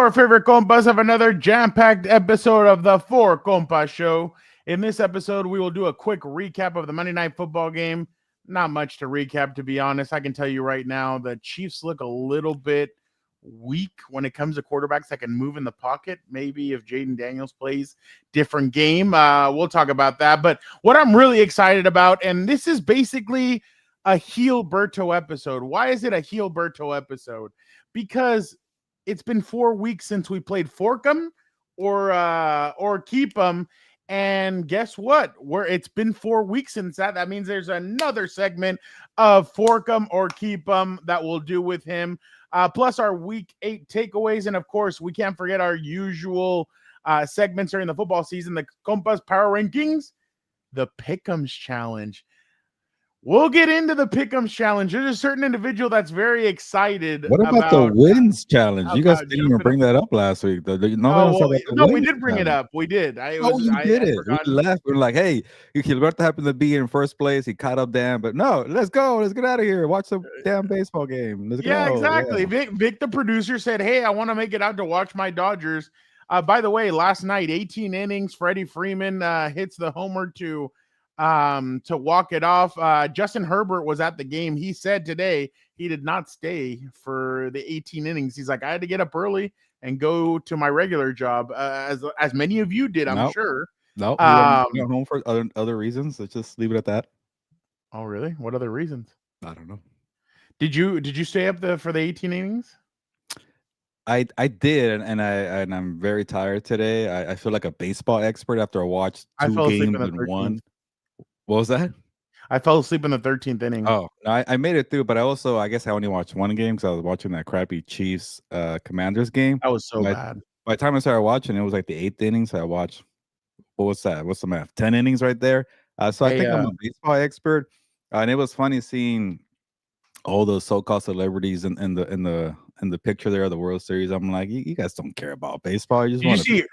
Our favorite compas of another jam-packed episode of the Four Compas Show. In this episode, we will do a quick recap of the Monday Night Football game. Not much to recap, to be honest. I can tell you right now, the Chiefs look a little bit weak when it comes to quarterbacks that can move in the pocket. Maybe if Jayden Daniels plays different game, we'll talk about that. But what I'm really excited about, and this is basically a Gilberto episode. Why is it a Gilberto episode? Because it's been 4 weeks since we played Fork 'em or Keep 'em. And guess what? It's been 4 weeks since that. That means there's another segment of Fork 'em or Keep 'em that we'll do with him. Plus our week 8 takeaways. And of course, we can't forget our usual segments during the football season, the Compas Power Rankings, the Pick'ems Challenge. We'll get into the Pick'ems Challenge. There's a certain individual that's very excited. What about the Wins Challenge? You guys didn't even bring that up last week. We did bring it up. We did. We did it. We left. We were like, hey, Gilberto happened to be in first place. He caught up Dan, but no, let's go. Let's get out of here. Watch the damn baseball game. Let's go. Exactly. Yeah. Vic the Producer said, hey, I want to make it out to watch my Dodgers. By the way, last night, 18 innings, Freddie Freeman hits the homer to walk it off. Justin Herbert was at the game. He said today he did not stay for the 18 innings. He's like, I had to get up early and go to my regular job, as many of you did, I'm sure. No, went home for other reasons. Let's just leave it at that. Oh, really? What other reasons? I don't know. Did you stay up for the 18 innings? I did, and I'm very tired today. I feel like a baseball expert after I watched 2 games in one. What was that? I fell asleep in the 13th inning. Oh, no, I made it through, but I guess I only watched one game because I was watching that crappy Chiefs Commanders game. That was so bad. By the time I started watching, it was like the 8th inning. So I watched, what was that? What's the math? 10 innings right there. So I think I'm a baseball expert. And it was funny seeing all those so-called celebrities in the picture there of the World Series. I'm like, you guys don't care about baseball. You just see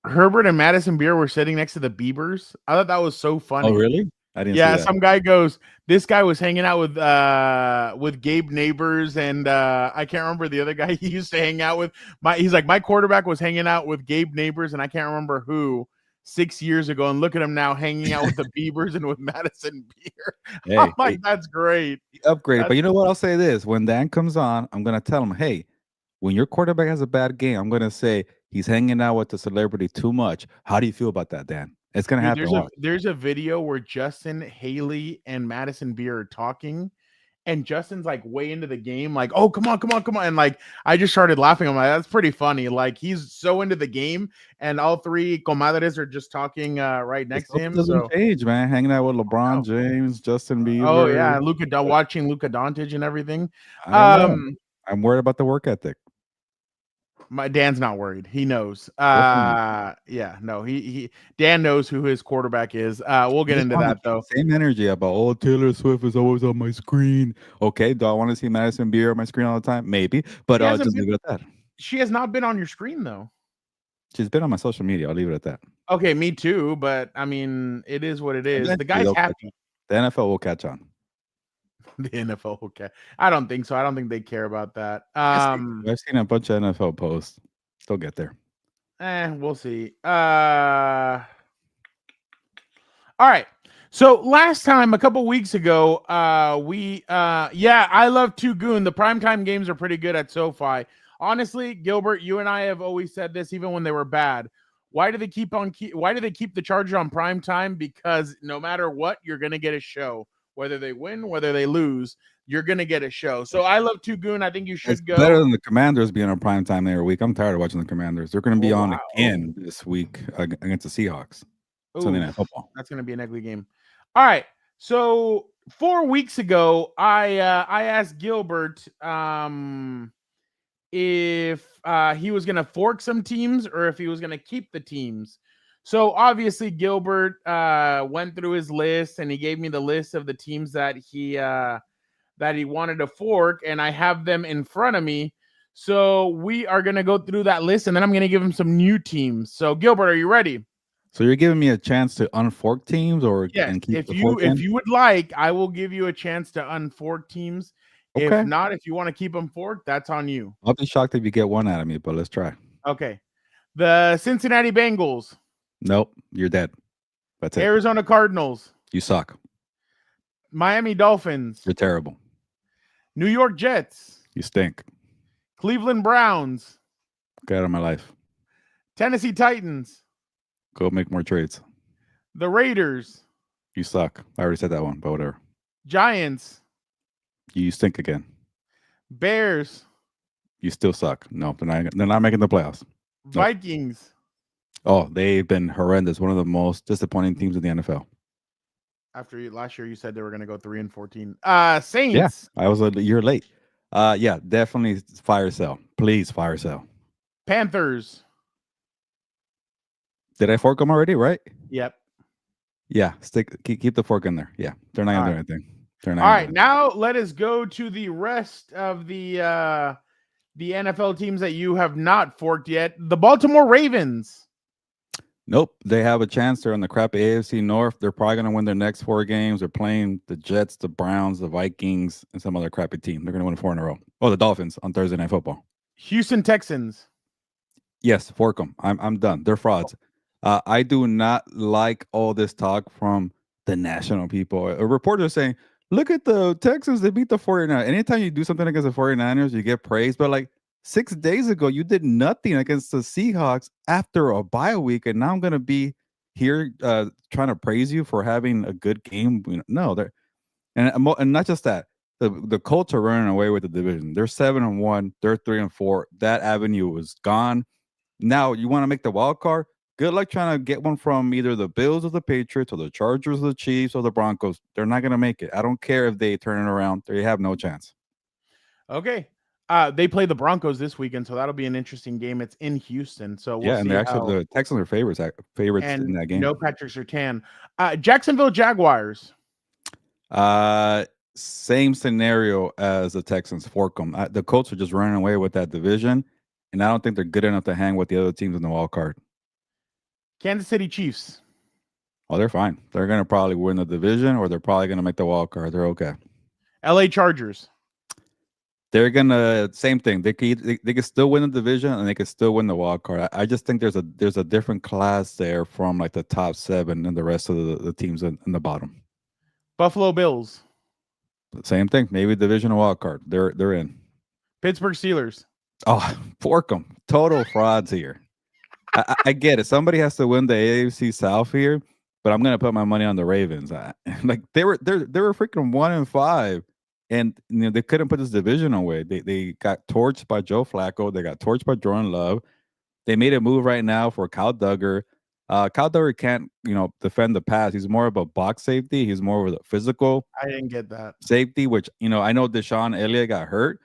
Herbert and Madison Beer were sitting next to the Biebers. I thought that was so funny. Oh, really? I didn't. Yeah, some guy goes, this guy was hanging out with Gabe Neighbors, and I can't remember the other guy he used to hang out with. He's like, my quarterback was hanging out with Gabe Neighbors, and I can't remember who 6 years ago. And look at him now hanging out with the Biebers and with Madison Beer. Hey, I'm like, that's great. He upgraded. But you know what? I'll say this. When Dan comes on, I'm going to tell him, hey, when your quarterback has a bad game, I'm going to say he's hanging out with the celebrity too much. How do you feel about that, Dan? It's going to happen. There's a video where Justin, Haley, and Madison Beer are talking, and Justin's like way into the game, like, oh, come on. And like, I just started laughing. I'm like, that's pretty funny. Like, he's so into the game, and all 3 comadres are just talking right next to him. Doesn't change, man. Hanging out with LeBron James, Justin Bieber. Oh, yeah. Watching Luka Doncic and everything. I'm worried about the work ethic. My Dan's not worried. He knows. Dan knows who his quarterback is. We'll get into that though. Same energy about Taylor Swift is always on my screen. Okay, do I want to see Madison Beer on my screen all the time? Maybe, but I'll just leave it at that. She has not been on your screen though. She's been on my social media. I'll leave it at that. Okay, me too. But I mean, it is what it is. The guy's happy. The NFL will catch on. The NFL, okay. I don't think so. I don't think they care about that. I've seen a bunch of NFL posts. They'll get there. We'll see. All right. So last time, a couple weeks ago, I love Two Goon. The primetime games are pretty good at SoFi. Honestly, Gilbert, you and I have always said this, even when they were bad. Why do they keep the Chargers on primetime? Because no matter what, you're gonna get a show. Whether they win, whether they lose, you're going to get a show. So I love Two Goon. I think you should go. Better than the Commanders being on prime time every week. I'm tired of watching the Commanders. They're going to be on again this week against the Seahawks. Sunday Night Football. That's going to be an ugly game. All right. So 4 weeks ago, I asked Gilbert if he was going to fork some teams or if he was going to keep the teams. So obviously Gilbert went through his list and he gave me the list of the teams that he wanted to fork, and I have them in front of me. So we are going to go through that list, and then I'm going to give him some new teams. So Gilbert, are you ready? So you're giving me a chance to unfork teams, or if you would like, I will give you a chance to unfork teams. Okay. If not, if you want to keep them forked, that's on you. I'll be shocked if you get one out of me, but let's try. Okay. The Cincinnati Bengals. Nope, you're dead. That's it. Arizona Cardinals. You suck. Miami Dolphins. You're terrible. New York Jets. You stink. Cleveland Browns. Get out of my life. Tennessee Titans. Go make more trades. The Raiders. You suck. I already said that one, but whatever. Giants. You stink again. Bears. You still suck. No, they're not making the playoffs. Vikings. Oh, they've been horrendous. One of the most disappointing teams in the NFL. After last year, you said they were going to go 3-14. Saints. Yeah, I was a year late. Yeah, definitely fire sale. Please fire sale. Panthers. Did I fork them already? Right? Yep. Yeah, keep the fork in there. Yeah, they're not gonna do anything. They're not. All right, now let us go to the rest of the NFL teams that you have not forked yet. The Baltimore Ravens. Nope, they have a chance. They're in the crappy AFC North. They're probably going to win their next 4 games. They're playing the Jets, the Browns, the Vikings, and some other crappy team. They're going to win 4 in a row. Oh, the Dolphins on Thursday Night Football. Houston Texans. Yes, fork them. I'm done. They're frauds. I do not like all this talk from the national people. A reporter is saying, look at the Texans. They beat the 49ers. Anytime you do something against the 49ers, you get praise. But like 6 days ago, you did nothing against the Seahawks after a bye week. And now I'm going to be here trying to praise you for having a good game. No, they're and not just that. The Colts are running away with the division. They're 7-1. They're 3-4. That avenue was gone. Now you want to make the wild card? Good luck trying to get one from either the Bills or the Patriots or the Chargers or the Chiefs or the Broncos. They're not going to make it. I don't care if they turn it around. They have no chance. Okay. They play the Broncos this weekend, so that'll be an interesting game. It's in Houston, so we'll see. And they're actually the Texans are favorites in that game. No Patrick Surtain. Jacksonville Jaguars. Same scenario as the Texans. Fork them. The Colts are just running away with that division, and I don't think they're good enough to hang with the other teams in the wild card. Kansas City Chiefs. Oh, they're fine. They're going to probably win the division, or they're probably going to make the wild card. They're okay. LA Chargers. They're gonna same thing. They could still win the division and they could still win the wild card. I just think there's a different class there from like the top 7 and the rest of the teams in the bottom. Buffalo Bills. Same thing. Maybe division or wild card. They're in. Pittsburgh Steelers. Oh, fork them. Total frauds here. I get it. Somebody has to win the AFC South here, but I'm gonna put my money on the Ravens. Like they were freaking 1-5. And they couldn't put this division away. They got torched by Joe Flacco. They got torched by Jordan Love. They made a move right now for Kyle Duggar. Kyle Duggar can't, defend the pass. He's more of a box safety. He's more of a physical. I didn't get that safety, which I know Deshaun Elliott got hurt,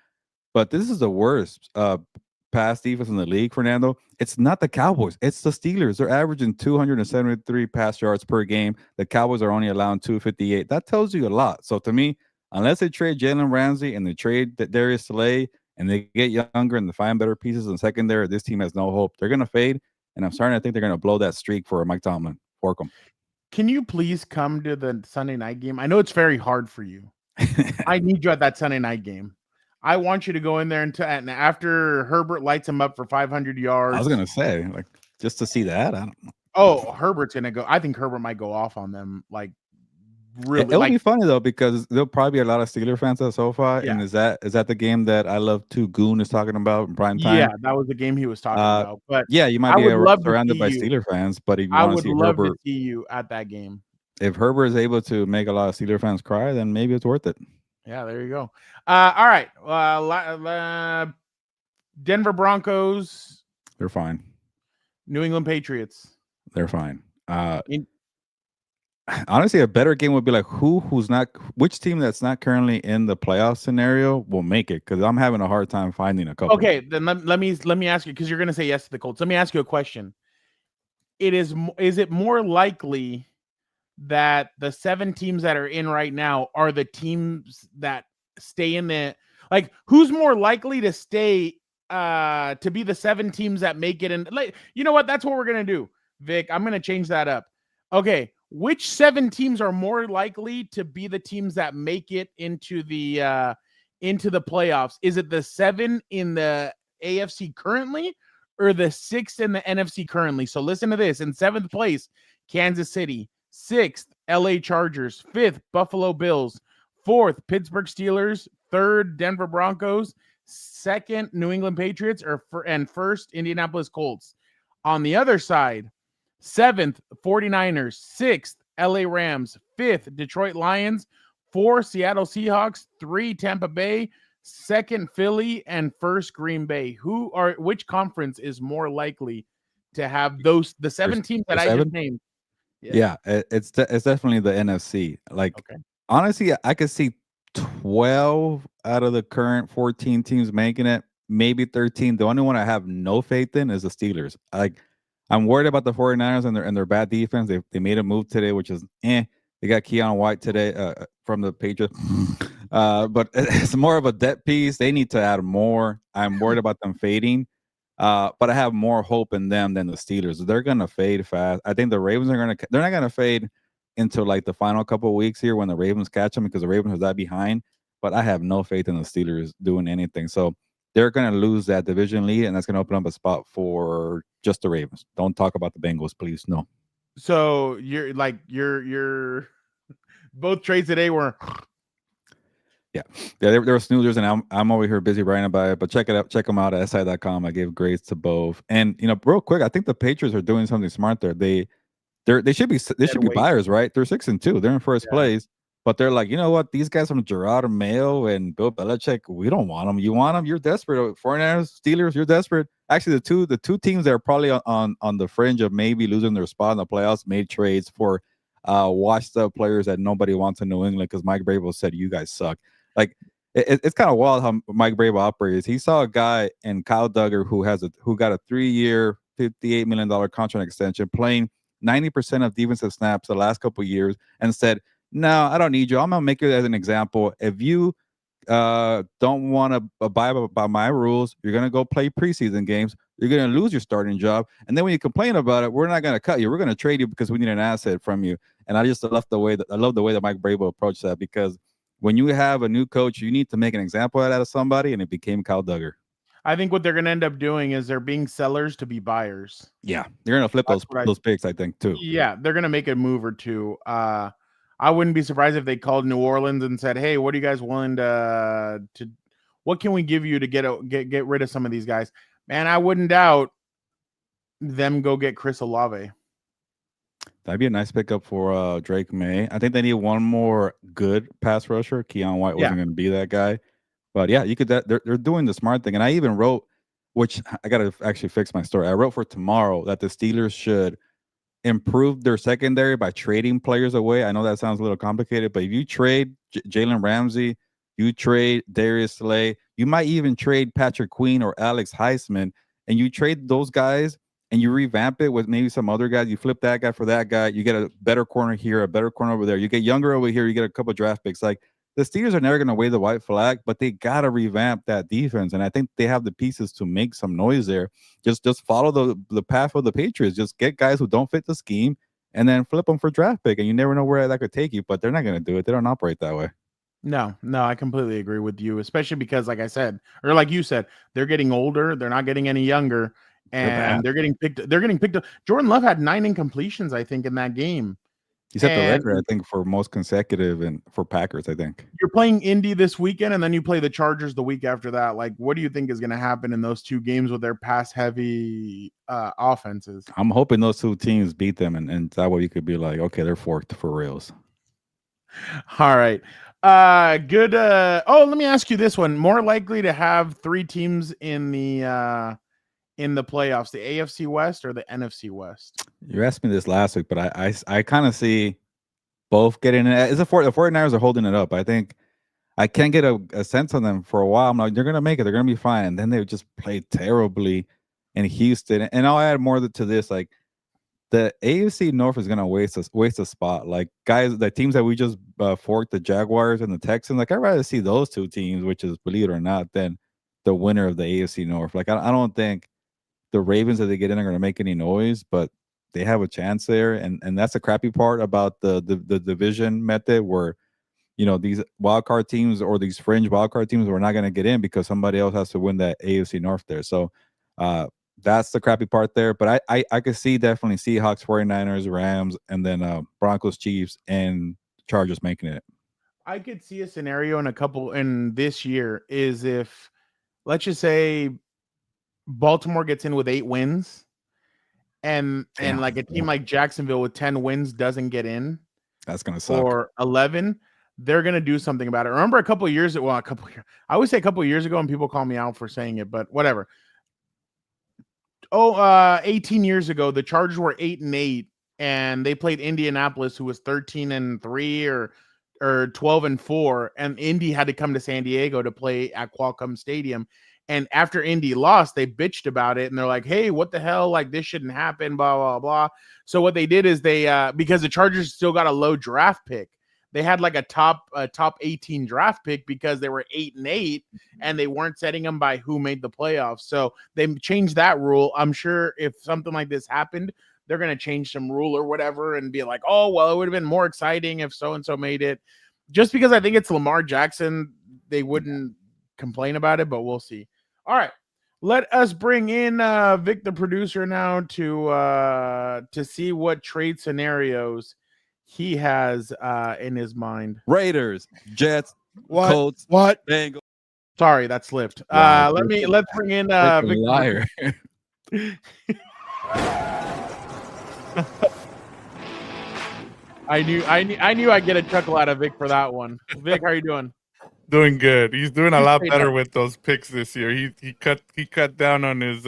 but this is the worst pass defense in the league, Fernando. It's not the Cowboys. It's the Steelers. They're averaging 273 pass yards per game. The Cowboys are only allowing 258. That tells you a lot. So to me, unless they trade Jalen Ramsey and they trade Darius Slay and they get younger and they find better pieces in secondary, this team has no hope. They're going to fade, and I'm starting to think they're going to blow that streak for Mike Tomlin. Fork them. Can you please come to the Sunday night game? I know it's very hard for you. I need you at that Sunday night game. I want you to go in there and after Herbert lights him up for 500 yards. I was going to say, like, just to see that. I don't know. Oh, Herbert's going to go. I think Herbert might go off on them, like, really. It'll be funny though, because there'll probably be a lot of Steeler fans at SoFi. Yeah. And is that the game that I Love to Goon is talking about in prime time? Yeah, that was the game he was talking about. But yeah, you might be surrounded by Steeler fans, but if you want to see Herbert, to see you at that game. If Herbert is able to make a lot of Steeler fans cry, then maybe it's worth it. Yeah, there you go. All right, Denver Broncos. They're fine. New England Patriots. They're fine. Honestly, a better game would be like which team that's not currently in the playoff scenario will make it, because I'm having a hard time finding a couple. Okay, then let me ask you, because you're going to say yes to the Colts. Let me ask you a question. Is it more likely that the 7 teams that are in right now are the teams that stay in the, like, who's more likely to stay to be the 7 teams that make it? And like, you know what? That's what we're going to do, Vic. I'm going to change that up. Okay. Which 7 teams are more likely to be the teams that make it into the playoffs? Is it the 7 in the AFC currently, or the 6th in the NFC currently. So listen to this. In 7th place, Kansas City. 6th, LA Chargers. 5th, Buffalo Bills. 4th, Pittsburgh Steelers. 3rd, Denver Broncos. 2nd, New England Patriots. And 1st, Indianapolis Colts. On the other side, 7th, 49ers. 6th, LA Rams. 5th, Detroit Lions. 4, Seattle Seahawks. 3, Tampa Bay. 2nd, Philly, and 1st, Green Bay. Which conference is more likely to have the 7 teams that I just named? Yeah, it's definitely the NFC. Like, okay. Honestly, I could see 12 out of the current 14 teams making it, maybe 13. The only one I have no faith in is the Steelers. I'm worried about the 49ers and their bad defense. They made a move today, which is They got Keon White today from the Patriots. But it's more of a depth piece. They need to add more. I'm worried about them fading. But I have more hope in them than the Steelers. They're gonna fade fast. I think the Ravens they're not gonna fade until like the final couple of weeks here when the Ravens catch them, because the Ravens are that behind. But I have no faith in the Steelers doing anything. So they're gonna lose that division lead, and that's gonna open up a spot for just the Ravens. Don't talk about the Bengals, please. No. So you're both trades today were there were snoozers, and I'm over here busy writing about it. But check it out, check them out at si.com. I gave grades to both, and real quick, I think the Patriots are doing something smart there. They should be buyers, right? They're 6-2, they're in first place, but they're like, you know what? These guys from Gerard Mayo and Bill Belichick, we don't want them. You want them? You're desperate. 49ers, Steelers, you're desperate. Actually, the two teams that are probably on the fringe of maybe losing their spot in the playoffs made trades for washed up players that nobody wants in New England because Mike Vrabel said you guys suck. Like it's kind of wild how Mike Vrabel operates. He saw a guy in Kyle Duggar who got a 3-year, $58 million contract extension, playing 90% of defensive snaps the last couple of years, and said, "No, I don't need you. I'm gonna make it as an example. If you don't want to abide by my rules, you're gonna go play preseason games. You're gonna lose your starting job, and then when you complain about it, we're not gonna cut you. We're gonna trade you because we need an asset from you." And I just love the way that Mike Vrabel approached that, because when you have a new coach, you need to make an example out of somebody, and it became Kyle Duggar. I think what they're going to end up doing is they're being sellers to be buyers. Yeah, they're going to flip those picks, I think, too. Yeah, they're going to make a move or two. I wouldn't be surprised if they called New Orleans and said, "Hey, what are you guys willing to what can we give you to get rid of some of these guys?" Man, I wouldn't doubt them go get Chris Olave. That'd be a nice pickup for Drake May. I think they need one more good pass rusher. Keon White wasn't going to be that guy. But yeah, you could. They're doing the smart thing, and I even wrote, which I got to actually fix my story. I wrote for tomorrow that the Steelers should improve their secondary by trading players away. I know that sounds a little complicated, but if you trade Jalen Ramsey, you trade Darius Slay, you might even trade Patrick Queen or Alex Heisman, and you trade those guys and you revamp it with maybe some other guys. You flip that guy for that guy. You get a better corner here, a better corner over there. You get younger over here. You get a couple draft picks. Like, the Steelers are never going to wave the white flag, but they got to revamp that defense. And I think they have the pieces to make some noise there. Just follow the path of the Patriots. Just get guys who don't fit the scheme and then flip them for draft pick. And you never know where that could take you, but they're not going to do it. They don't operate that way. No, I completely agree with you, especially because, like I said, or like you said, they're getting older. They're not getting any younger, and they're getting picked up. Jordan Love had 9 incompletions, I think, in that game. He set the record, I think, for most consecutive and for Packers, I think. You're playing Indy this weekend, and then you play the Chargers the week after that. Like, what do you think is going to happen in those 2 games with their pass-heavy offenses? I'm hoping those 2 teams beat them, and that way you could be like, okay, they're forked for reals. All right. Good. Let me ask you this one. More likely to have 3 teams in the playoffs, the AFC West or the NFC West? You asked me this last week, but I kind of see both getting it. The 49ers are holding it up. I think I can't get a sense on them for a while. I'm like, they're going to make it. They're going to be fine. And then they just played terribly in Houston. And I'll add more to this. Like, the AFC North is going to waste a spot. Like, guys, the teams that we just forked, the Jaguars and the Texans, like, I'd rather see those 2 teams, which is, believe it or not, than the winner of the AFC North. Like, I don't think the Ravens that they get in are going to make any noise, but they have a chance there. And that's the crappy part about the division method, where, these wildcard teams or these fringe wildcard teams are not going to get in because somebody else has to win that AFC North there. So That's the crappy part there. But I could see definitely Seahawks, 49ers, Rams, and then Broncos, Chiefs, and Chargers making it. I could see a scenario in this year is if, let's just say, Baltimore gets in with 8 wins, and like a team like Jacksonville with 10 wins doesn't get in. That's gonna suck. For 11, they're gonna do something about it. Remember a couple of years ago, I always say a couple of years ago, and people call me out for saying it, but whatever. 18 years ago, the Chargers were 8-8, and they played Indianapolis, who was 13-3 or 12-4, and Indy had to come to San Diego to play at Qualcomm Stadium. And after Indy lost, they bitched about it, and they're like, "Hey, what the hell? Like, this shouldn't happen." Blah blah blah. So what they did is they because the Chargers still got a low draft pick, they had like a top 18 draft pick because they were 8-8, and they weren't setting them by who made the playoffs. So they changed that rule. I'm sure if something like this happened, they're gonna change some rule or whatever and be like, "Oh, well, it would have been more exciting if so and so made it." Just because I think it's Lamar Jackson, they wouldn't complain about it, but we'll see. All right, let us bring in Vic the Producer now to see what trade scenarios he has in his mind. Raiders, Jets, Colts, Bengals. Sorry, that slipped. Wow, Let's bring in Vic liar. I knew I'd get a chuckle out of Vic for that one. Vic, how are you doing? Doing good. He's doing a lot better with those picks this year. He cut down on his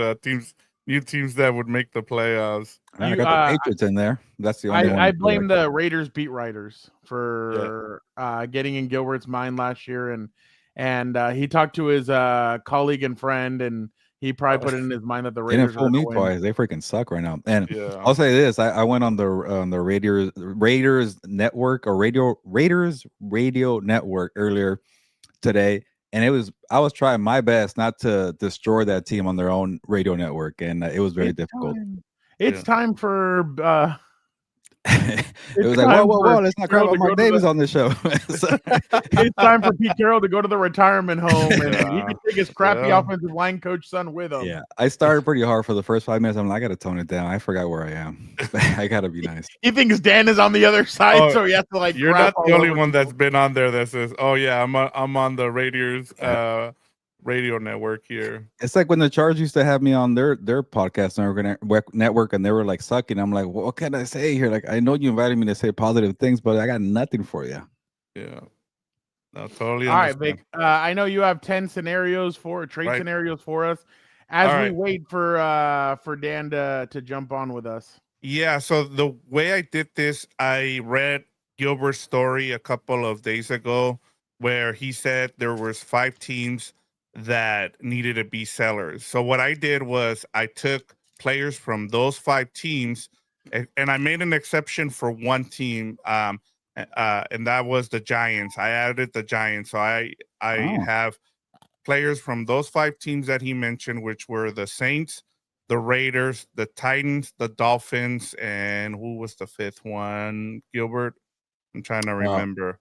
new teams that would make the playoffs. I got the Patriots in there. That's the only one. I blame the Raiders beat writers for getting in Gilbert's mind last year, and he talked to his colleague and friend, and he probably put it in his mind that the Raiders didn't fool me twice. They freaking suck right now. And I'll say this: I went on the Raiders network or Raiders radio network earlier today, and I was trying my best not to destroy that team on their own radio network, and it was very difficult. It's time for it was like, whoa, let's not crap on Mark Davis on this show. It's time for Pete Carroll to go to the retirement home, and he can take his crappy offensive line coach son with him. Yeah, I started pretty hard for the first 5 minutes. I'm like, I got to tone it down. I forgot where I am. I got to be nice. He thinks Dan is on the other side, so he has to like. You're not the only one that's been on there that says, "Oh yeah, I'm on the Raiders radio network here." It's like when the Chargers used to have me on their podcast network, and they were like sucking. I'm like, well, what can I say here? Like, I know you invited me to say positive things, but I got nothing for you. Yeah, no, totally. All right, Vic. I know you have 10 scenarios scenarios for us as we wait for Dan to jump on with us. Yeah. So the way I did this, I read Gilbert's story a couple of days ago where he said there was 5 teams that needed to be sellers. So what I did was I took players from those 5 teams, and I made an exception for one team, and that was the Giants. I added the Giants. So I have players from those 5 teams that he mentioned, which were the Saints, the Raiders, the Titans, the Dolphins, and who was the 5th one, Gilbert? I'm trying to remember.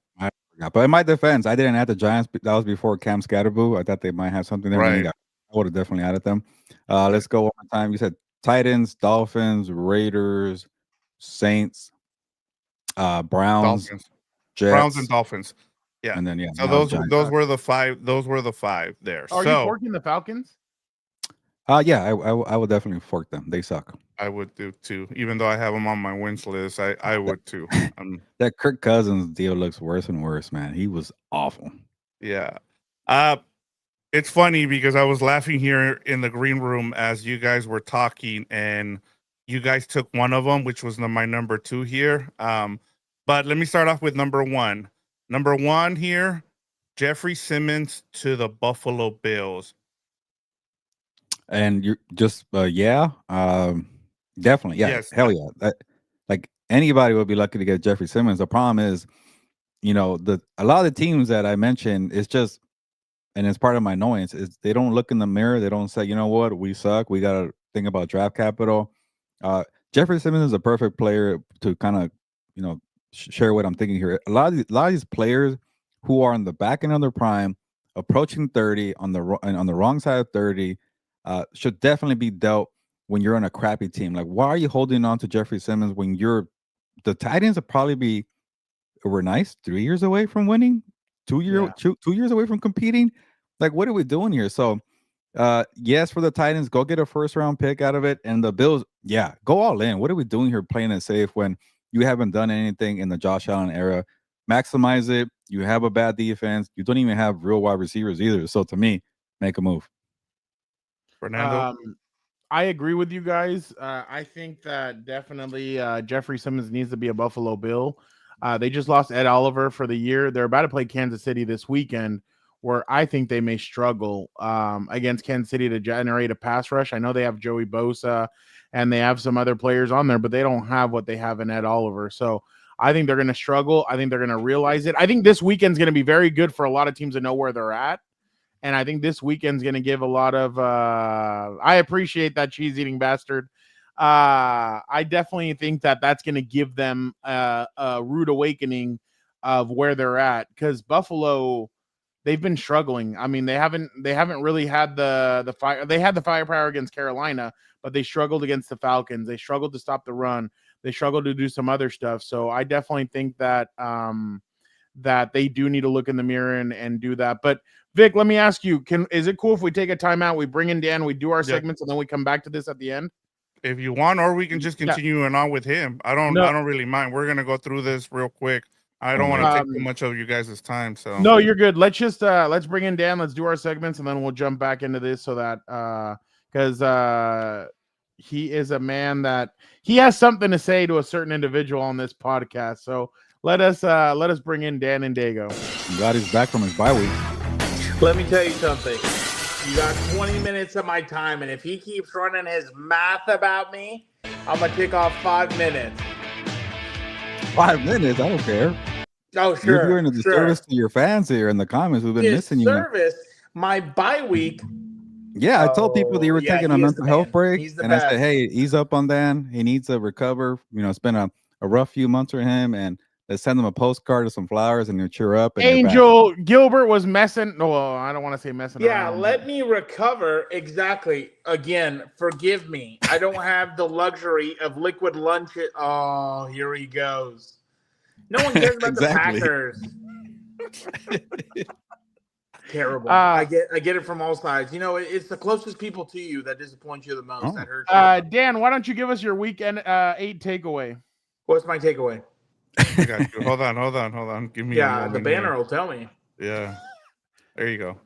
But in my defense, I didn't add the Giants. That was before Cam Scatterboo. I thought they might have something there. Right. I would have definitely added them. Let's go one more time. You said Titans, Dolphins, Raiders, Saints, Browns, Dolphins. Jets, Browns and Dolphins. Yeah. And then So those were the 5. Those were the 5 there. Are you forking the Falcons? Yeah, I would definitely fork them. They suck. I would do too. Even though I have them on my wins list, I would too. That Kirk Cousins deal looks worse and worse, man. He was awful. Yeah. It's funny because I was laughing here in the green room as you guys were talking, and you guys took one of them, which was my number 2 here. But let me start off with number 1. Number 1 here, Jeffrey Simmons to the Buffalo Bills. And you're just definitely, yeah, yes. Hell yeah. Like anybody would be lucky to get Jeffrey Simmons. The problem is, a lot of the teams that I mentioned, it's just, and it's part of my annoyance, is they don't look in the mirror. They don't say, you know what, we suck. We got to think about draft capital. Jeffrey Simmons is a perfect player to kind of, share what I'm thinking here. A lot of these players who are in the back end of their prime, approaching 30 on the wrong side of 30, should definitely be dealt when you're on a crappy team. Like, why are you holding on to Jeffrey Simmons when the Titans will probably be, we're nice, 3 years away from winning, 2 years away from competing. Like, what are we doing here? So, yes, for the Titans, go get a first round pick out of it. And the Bills, yeah, go all in. What are we doing here playing it safe when you haven't done anything in the Josh Allen era? Maximize it. You have a bad defense. You don't even have real wide receivers either. So to me, make a move. Fernando. I agree with you guys. I think that definitely Jeffrey Simmons needs to be a Buffalo Bill. They just lost Ed Oliver for the year. They're about to play Kansas City this weekend, where I think they may struggle against Kansas City to generate a pass rush. I know they have Joey Bosa and they have some other players on there, but they don't have what they have in Ed Oliver. So I think they're going to struggle. I think they're going to realize it. I think this weekend's going to be very good for a lot of teams to know where they're at. And I think this weekend's going to give a lot of I appreciate that cheese eating bastard. I definitely think that that's going to give them a rude awakening of where they're at, because Buffalo, they've been struggling. I mean, they haven't really had the fire. They had the firepower against Carolina, but they struggled against the Falcons. They struggled to stop the run. They struggled to do some other stuff. So I definitely think that that they do need to look in the mirror and do that. But Vic, let me ask you, is it cool if we take a timeout, we bring in Dan, we do our segments, and then we come back to this at the end? If you want, or we can just continue on with him. I don't really mind. We're gonna go through this real quick. I don't want to take too much of you guys' time. So no, you're good. Let's just let's bring in Dan, let's do our segments, and then we'll jump back into this, so that because he is a man that he has something to say to a certain individual on this podcast. So let us bring in Dan and Dago. I'm glad he's back from his bye week. Let me tell you something. You got 20 minutes of my time, and if he keeps running his math about me, I'm going to take off 5 minutes. 5 minutes? I don't care. Oh, sure. You're doing a disservice to your fans here in the comments who've been missing you. Disservice? My bye week. Yeah, I told people that you were taking a mental health break, and best. I said, hey, ease up on Dan. He needs to recover. You know, it's been a rough few months for him, and let's send him a postcard or some flowers and he'll cheer up. And Angel Gilbert was messing. No, I don't want to say messing. Yeah, around. let me recover. Exactly. Again, forgive me. I don't have the luxury of liquid lunch. Oh, here he goes. No one cares about the Packers. Terrible. I get it from all sides. You know, it's the closest people to you that disappoint you the most. That hurts you. Dan, why don't you give us your weekend 8 takeaway? What's my takeaway? I got you. Hold on. Give me the banner will tell me. Yeah. There you go.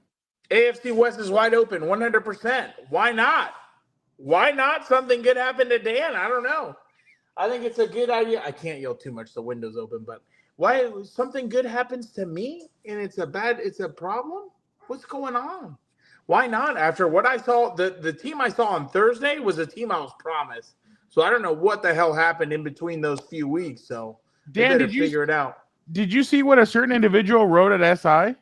AFC West is wide open, 100%. Why not? Why not? Something good happened to Dan. I don't know. I think it's a good idea. I can't yell too much. The window's open, but why something good happens to me and it's a problem? What's going on? Why not? After what I saw, the team I saw on Thursday was a team I was promised. So I don't know what the hell happened in between those few weeks. So Dan, did you figure it out? Did you see what a certain individual wrote at SI?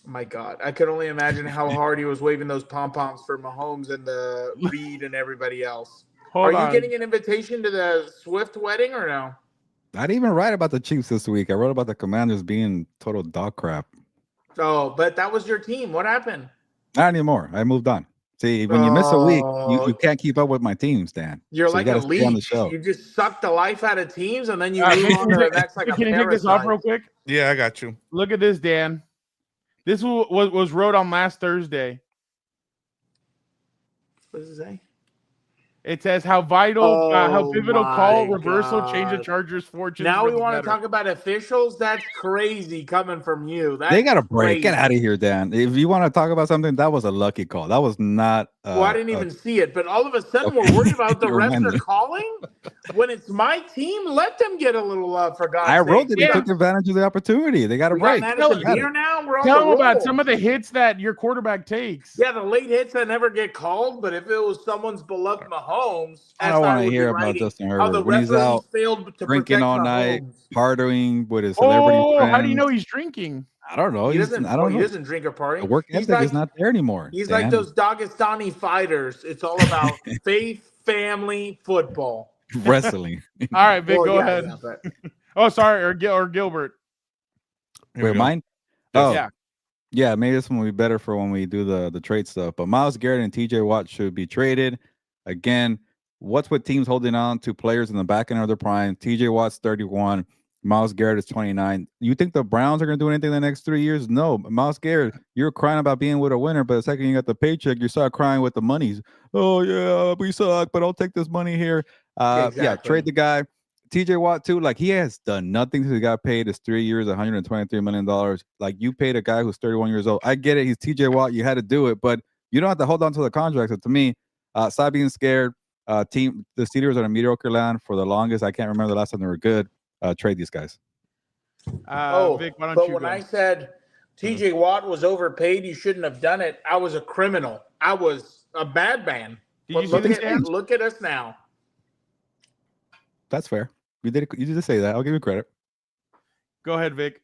My God, I could only imagine how hard he was waving those pom-poms for Mahomes and the Reed and everybody else. Are you getting an invitation to the Swift wedding or no? I didn't even write about the Chiefs this week. I wrote about the Commanders being total dog crap. Oh, but that was your team. What happened? Not anymore. I moved on. See, when you miss a week, you can't keep up with my teams, Dan. You're like a leech. On the show. You just suck the life out of teams, and then you move on to the next like a parasite. Can you take this off real quick? Yeah, I got you. Look at this, Dan. This was wrote on last Thursday. What does it say? It says how pivotal call reversal change the Chargers' fortunes. Now we want to talk about officials. That's crazy coming from you. They got a break. Crazy. Get out of here, Dan. If you want to talk about something, that was a lucky call. That was not. Well, I didn't even see it, but all of a sudden we're worried about the refs are calling. When it's my team, let them get a little love for God's sake. I wrote that they took advantage of the opportunity. They got a break. Tell them about some of the hits that your quarterback takes. Yeah, the late hits that never get called, but if it was someone's beloved Mahomes, I don't want to hear about Justin Herbert when he's out drinking all night, partying with his celebrity friends. How do you know he's drinking? I don't know. He doesn't drink or party. The work ethic is not there anymore. He's like those Dagestani fighters. It's all about faith, family, football, wrestling. All right, Vic, go ahead. Yeah, but... Oh, sorry, or Gilbert. Wait, mine? Oh, yeah. Maybe this one will be better for when we do the trade stuff. But Myles Garrett and TJ Watt should be traded. Again, what's with teams holding on to players in the back end of their prime? TJ Watt's 31. Myles Garrett is 29. You think the Browns are going to do anything in the next 3 years? No. Myles Garrett, you're crying about being with a winner, but the second you got the paycheck, you start crying with the monies. Oh, yeah, we suck, but I'll take this money here. Yeah, trade the guy. TJ Watt, too, like, he has done nothing since he got paid his 3 years, $123 million. Like, you paid a guy who's 31 years old. I get it. He's TJ Watt. You had to do it, but you don't have to hold on to the contract. So, to me, stop being scared. The Steelers are in a mediocre land for the longest. I can't remember the last time they were good. Trade these guys. Vic, why don't you when go? I said TJ Watt was overpaid, you shouldn't have done it. I was a criminal. I was a bad man. But look at us now. That's fair. You did say that. I'll give you credit. Go ahead, Vic.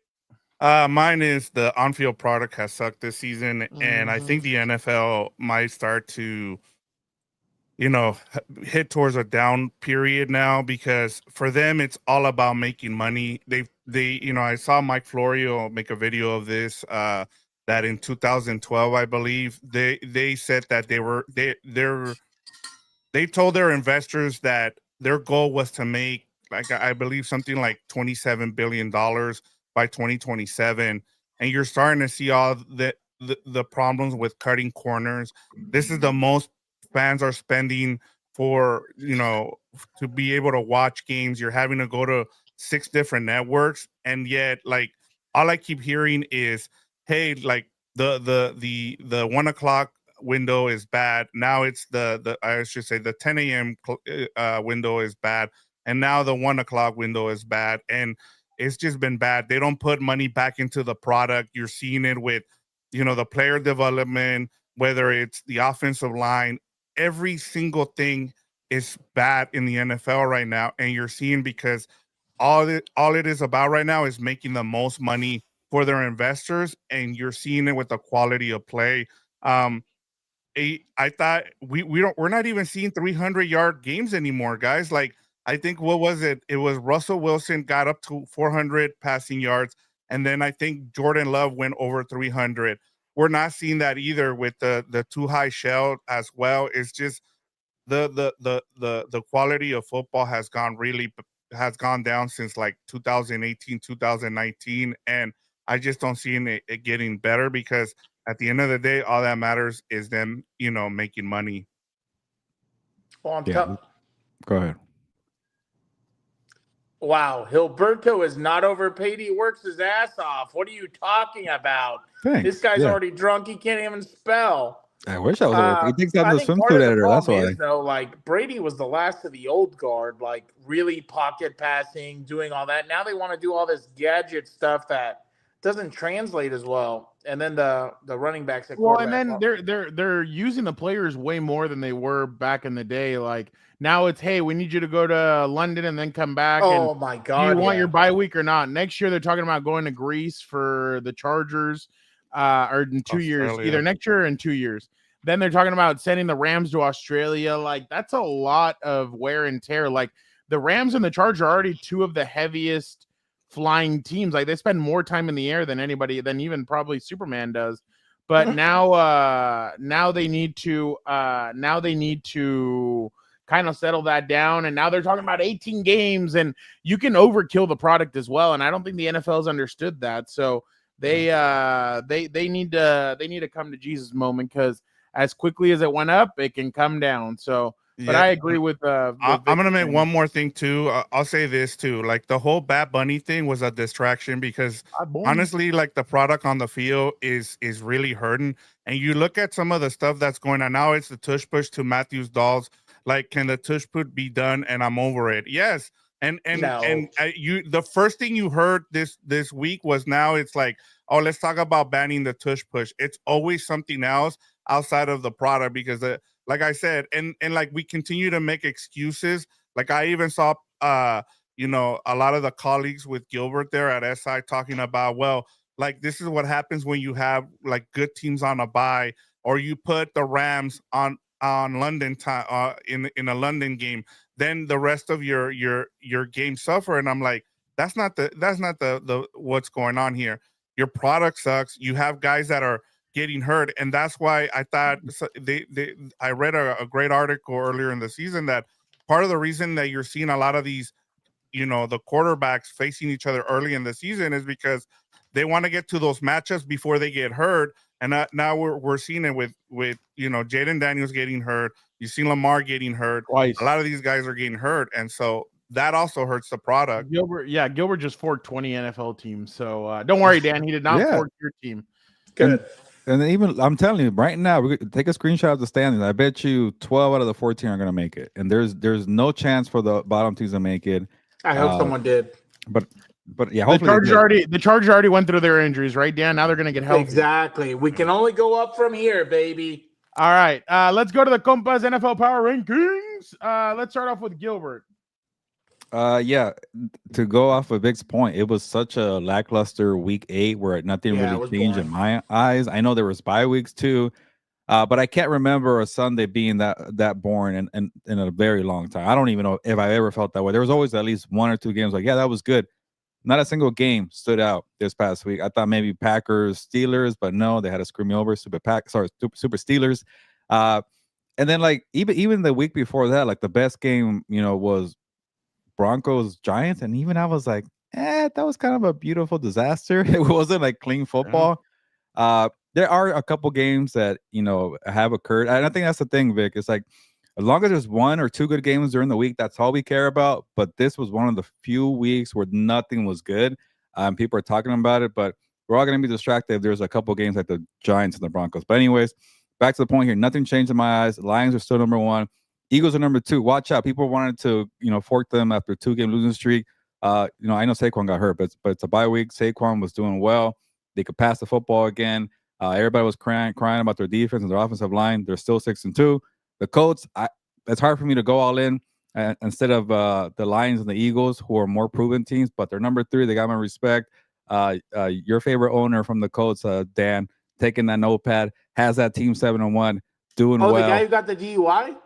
Mine is the on-field product has sucked this season, and I think the NFL might start to hit towards a down period now, because for them it's all about making money. I saw Mike Florio make a video of this that in 2012, I believe, they said that they told their investors that their goal was to make, like, I believe something like $27 billion by 2027, and you're starting to see all the problems with cutting corners. This is the most fans are spending for, to be able to watch games. You're having to go to 6 different networks, and yet, like, all I keep hearing is, hey, like, the 1 o'clock window is bad. Now it's I should say the 10 a.m. window is bad, and now the 1 o'clock window is bad, and it's just been bad. They don't put money back into the product. You're seeing it with, the player development, whether it's the offensive line. Every single thing is bad in the NFL right now, and you're seeing, because all it is about right now is making the most money for their investors, and you're seeing it with the quality of play. I thought we're not even seeing 300-yard games anymore, guys. Like, I think, what was it? It was Russell Wilson got up to 400 passing yards, and then I think Jordan Love went over 300. We're not seeing that either with the too high shell as well. It's just the quality of football has gone down since like 2018, 2019, and I just don't see it getting better, because at the end of the day, all that matters is them, making money. Go ahead. Wow, Gilberto is not overpaid. He works his ass off. What are you talking about? Thanks. This guy's already drunk. He can't even spell. I wish I was overpaid. He thinks I'm the swimsuit editor. That's why. Though, like, Brady was the last of the old guard, like, really pocket passing, doing all that. Now they want to do all this gadget stuff that doesn't translate as well. And then the running backs at quarterback. And then they're using the players way more than they were back in the day. Like, now it's, hey, we need you to go to London and then come back. Oh, my God. Do you want your bye week or not? Next year, they're talking about going to Greece for the Chargers, or in 2 years, either next year or in 2 years. Then they're talking about sending the Rams to Australia. Like, that's a lot of wear and tear. Like, the Rams and the Chargers are already 2 of the heaviest flying teams. Like, they spend more time in the air than anybody, than even probably Superman does. But now they need to kind of settle that down. And now they're talking about 18 games, and you can overkill the product as well. And I don't think the NFL's understood that. So they need to come to Jesus moment, because as quickly as it went up, it can come down. So, but I agree with. I'm gonna make one more thing too. I'll say this too. Like, the whole Bad Bunny thing was a distraction, because honestly, like, the product on the field is really hurting. And you look at some of the stuff that's going on now. It's the tush push to Matthews dolls. Like, can the tush push be done? And I'm over it. Yes. And the first thing you heard this week was, now it's like, oh, let's talk about banning the tush push. It's always something else outside of the product, because like I said, and like, we continue to make excuses. Like, I even saw a lot of the colleagues with Gilbert there at SI talking about, well, like, this is what happens when you have, like, good teams on a bye, or you put the Rams on London time in a London game, then the rest of your game suffer. And I'm like, that's not the what's going on here. Your product sucks. You have guys that are getting hurt, and that's why I thought I read a great article earlier in the season that part of the reason that you're seeing a lot of these, the quarterbacks facing each other early in the season is because they want to get to those matchups before they get hurt. And now we're seeing it with Jayden Daniels getting hurt. You see Lamar getting hurt. Twice. A lot of these guys are getting hurt, and so that also hurts the product. Gilbert just forked 20 NFL teams. So don't worry, Dan. He did not fork your team. Good. And even I'm telling you right now, we take a screenshot of the standings. I bet you 12 out of the 14 are going to make it, and there's no chance for the bottom teams to make it. I hope someone did. But yeah, hopefully the Chargers already went through their injuries, right, Dan? Now they're going to get healthy. Exactly. We can only go up from here, baby. All right. Let's go to the Compas NFL Power Rankings. Let's start off with Gilbert. Yeah, to go off of Vic's point, it was such a lackluster week 8 where nothing really changed in my eyes. I know there was bye weeks too, but I can't remember a Sunday being that boring and in a very long time. I don't even know if I ever felt that way. There was always at least 1 or 2 games like, yeah, that was good. Not a single game stood out this past week. I thought maybe Packers, Steelers, but no, they had to screw me over. Super Steelers. And then like even the week before that, like the best game, was Broncos Giants, and even I was like, that was kind of a beautiful disaster. It wasn't like clean football. There are a couple games that have occurred, and I think that's the thing, Vic. It's like as long as there's 1 or 2 good games during the week, that's all we care about. But this was one of the few weeks where nothing was good. People are talking about it, but we're all going to be distracted if there's a couple games like the Giants and the Broncos. But anyways, back to the point here. Nothing changed in my eyes. Lions are still number 1. Eagles are number 2. Watch out. People wanted to, fork them after 2-game losing streak. I know Saquon got hurt, but it's a bye week. Saquon was doing well. They could pass the football again. Everybody was crying about their defense and their offensive line. They're still 6-2. The Colts, it's hard for me to go all in instead of the Lions and the Eagles, who are more proven teams, but they're number 3. They got my respect. Your favorite owner from the Colts, Dan, taking that notepad, has that team 7-1, doing well. Oh, the guy who got the DUI?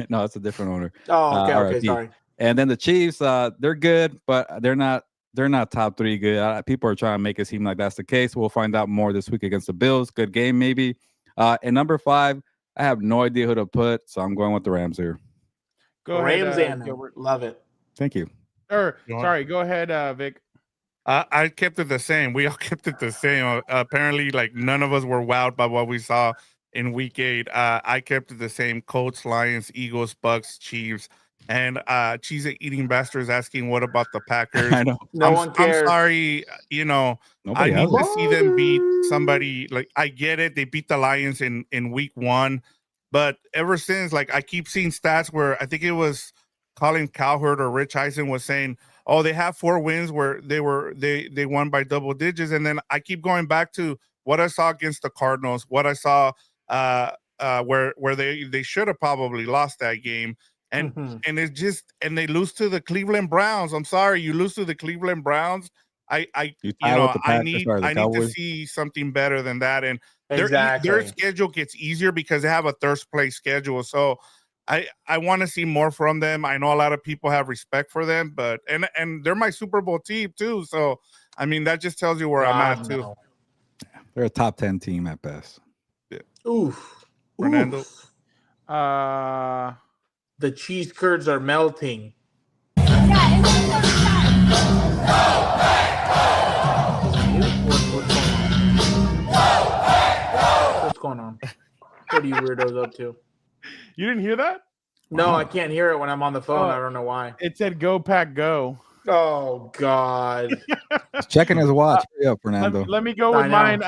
No, it's a different owner. Oh, okay, sorry. And then the Chiefs, they're good, but they're not top 3 good. People are trying to make it seem like that's the case. We'll find out more this week against the Bills. Good game, maybe. And number 5, I have no idea who to put, so I'm going with the Rams here. Go Rams ahead, Gilbert. Love it. Thank you. Sorry, go ahead, Vic. I kept it the same. We all kept it the same. Apparently, like none of us were wowed by what we saw in week 8. I kept it the same. Colts, Lions, Eagles, Bucks, Chiefs, and cheese eating bastards asking what about the Packers. I know. No one cares. I'm sorry, I need to see them beat somebody. Like, I get it, they beat the Lions in week 1, but ever since, like, I keep seeing stats where I think it was Colin Cowherd or Rich Eisen was saying, oh, they have 4 wins where they won by double digits, and then I keep going back to what I saw against the Cardinals, what I saw where they should have probably lost that game, and it's just, and they lose to the Cleveland Browns. I'm sorry, you lose to the Cleveland Browns. I need to see something better than that, and their schedule gets easier because they have a third place schedule. So I want to see more from them. I know a lot of people have respect for them, but and they're my Super Bowl team too. So I mean, that just tells you where I'm at too. They're a top 10 team at best. Yeah. Oof. Fernando. The cheese curds are melting. What's going on? What are you weirdos up to? You didn't hear that? No, I can't hear it when I'm on the phone. I don't know why. It said "Go Pack Go." Oh God! He's checking his watch. Hurry up, Fernando. Let me go with mine.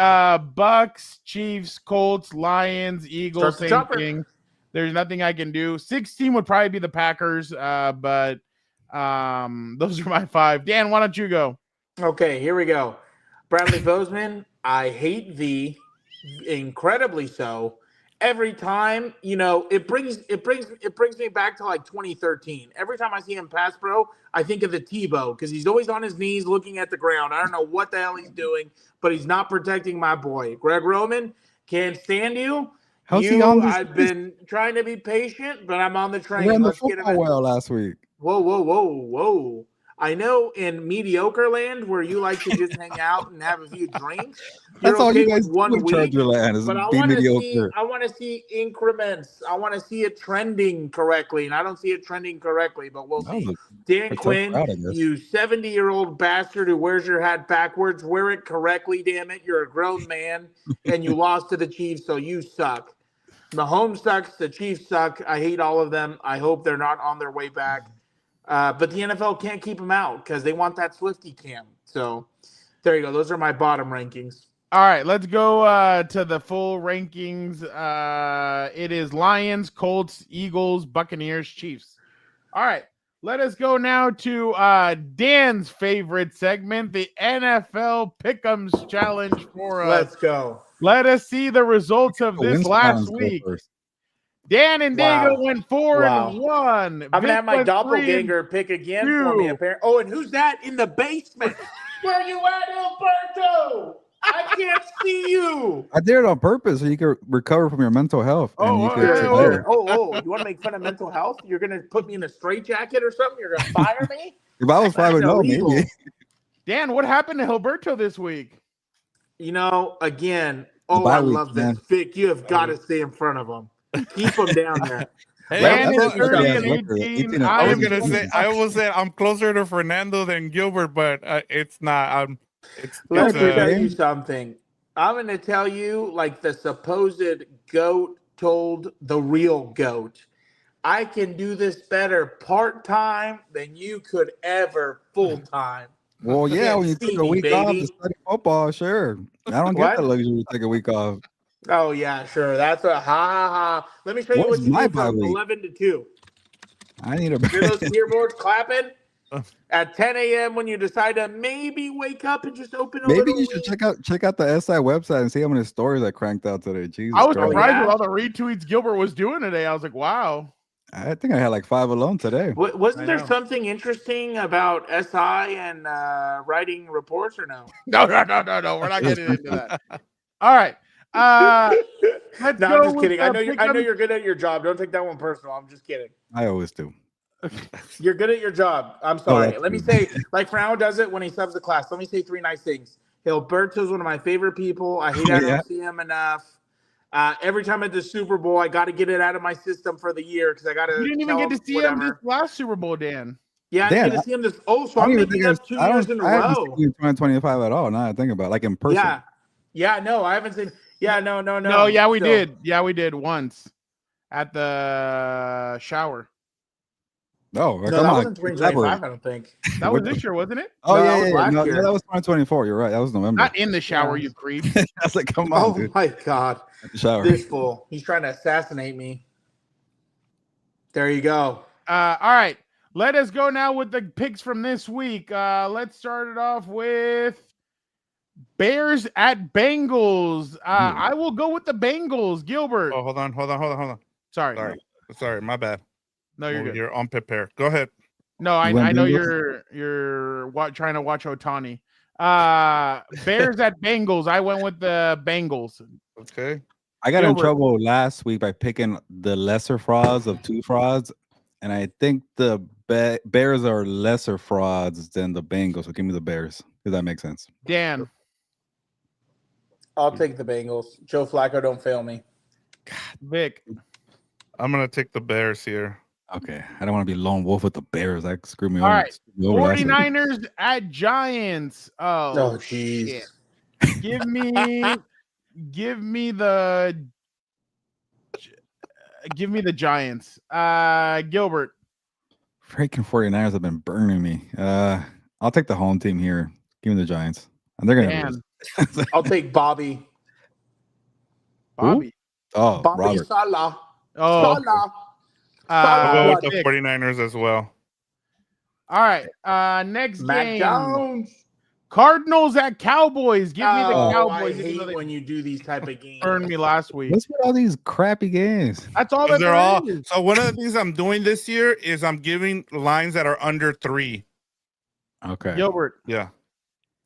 Bucks, Chiefs, Colts, Lions, Eagles. Same thing. There's nothing I can do. 16 would probably be the Packers, but those are my 5. Dan, why don't you go? Okay, here we go. Bradley Bozeman, I hate thee, incredibly so. Every time, it brings me back to like 2013. Every time I see him pass pro, I think of the Tebow because he's always on his knees looking at the ground. I don't know what the hell he's doing, but he's not protecting my boy. Greg Roman, can't stand you. How's he on this? I've been trying to be patient, but I'm on the train. He ran the football well last week. Whoa. I know in mediocre land where you like to just hang out and have a few drinks, That's you're all okay you guys with 1 do in week. Charger Land is But I be want to mediocre. see increments. I want to see it trending correctly, and I don't see it trending correctly. But we'll see. Dan Quinn, you 70-year-old bastard who wears your hat backwards, wear it correctly. Damn it, you're a grown man, and you lost to the Chiefs, so you suck. Mahomes sucks. The Chiefs suck. I hate all of them. I hope they're not on their way back. But the NFL can't keep them out because they want that Swifty cam. So there you go. Those are my bottom rankings. All right, let's go to the full rankings. It is Lions, Colts, Eagles, Buccaneers, Chiefs. All right, let us go now to Dan's favorite segment, the NFL Pick'ems Challenge for us. Let's go. Let us see the results of this last week. Dan and Dago went 4-1. I'm gonna have my doppelganger pick again for me. Apparently. Oh, and who's that in the basement? Where you at, Gilberto? I can't see you. I did it on purpose so you could recover from your mental health. You want to make fun of mental health? You're gonna put me in a straitjacket or something? You're gonna fire me? If I was 5-0, maybe. Dan, what happened to Gilberto this week? Again. Oh, I love this. Vic, you have got to stay in front of him. Keep him down there. Hey, I will say I'm closer to Fernando than Gilbert, but it's not. Let me tell you something. I'm going to tell you, like the supposed goat told the real goat, I can do this better part-time than you could ever full-time. Well, yeah, when you take a week off to study football, sure. I don't get the luxury to take a week off. Oh, yeah, sure. That's a ha. Let me show you what you do from 11 to 2. I need a hear those earboards clapping? At 10 a.m. when you decide to maybe wake up and just open a Maybe you should check out the SI website and see how many stories I cranked out today. Jesus, I was surprised with all the retweets Gilbert was doing today. I was like, wow. I think I had like 5 alone today. Wasn't there something interesting about SI and writing reports or no? No. We're not getting into that. All right. I'm just kidding. I know you're good at your job. Don't take that one personal. I'm just kidding. I always do. You're good at your job. I'm sorry. Let me say, like Fernando does it when he subs the class. Let me say 3 nice things. Gilberto's one of my favorite people. I hate I don't see him enough. Every time at the Super Bowl, I got to get it out of my system for the year because I got to. You didn't even get to see him this last Super Bowl, Dan. Yeah, I didn't get to see him this. Oh, so I'm making up 2 years in a row. I haven't seen you 2025 at all. Now I think about it, like in person. Yeah, no, I haven't seen. Yeah, no. No, yeah, we did. Yeah, we did once at the shower. No, that wasn't 2025. I don't think that was this year, wasn't it? Oh yeah. No, that was 2024. You're right. That was November. Not in the shower, you creep. I was like, come on, dude. Oh my god, shower. This fool. He's trying to assassinate me. There you go. All right, let us go now with the picks from this week. Let's start it off with Bears at Bengals. I will go with the Bengals. Gilbert. Oh, hold on. Sorry, my bad. No, you're good. You're unprepared. Go ahead. No, I know you're trying to watch Otani. Bears at Bengals. I went with the Bengals. Okay. I got in trouble last week by picking the lesser frauds of 2 frauds, and I think the Bears are lesser frauds than the Bengals. So give me the Bears. Does that make sense? Dan. I'll take the Bengals. Joe Flacco, don't fail me. God, Vic. I'm gonna take the Bears here. Okay, I don't want to be lone wolf with the Bears. That screwed me over. All right, 49ers at Giants. Oh jeez. Give me the Giants. Gilbert. Freaking 49ers have been burning me. I'll take the home team here. Give me the Giants. And they're gonna lose. I'll take Bobby. Bobby. Oh, Bobby Robert. Salah. Oh. Salah. I'll go with the 49ers as well. All right. Next Matt game. Jones. Cardinals at Cowboys. Give me the Cowboys. I hate when you do these type of games. Burned me last week. What's with all these crappy games? That's all that they're all. So one of the things I'm doing this year is I'm giving lines that are under 3. Okay. Gilbert. Yeah.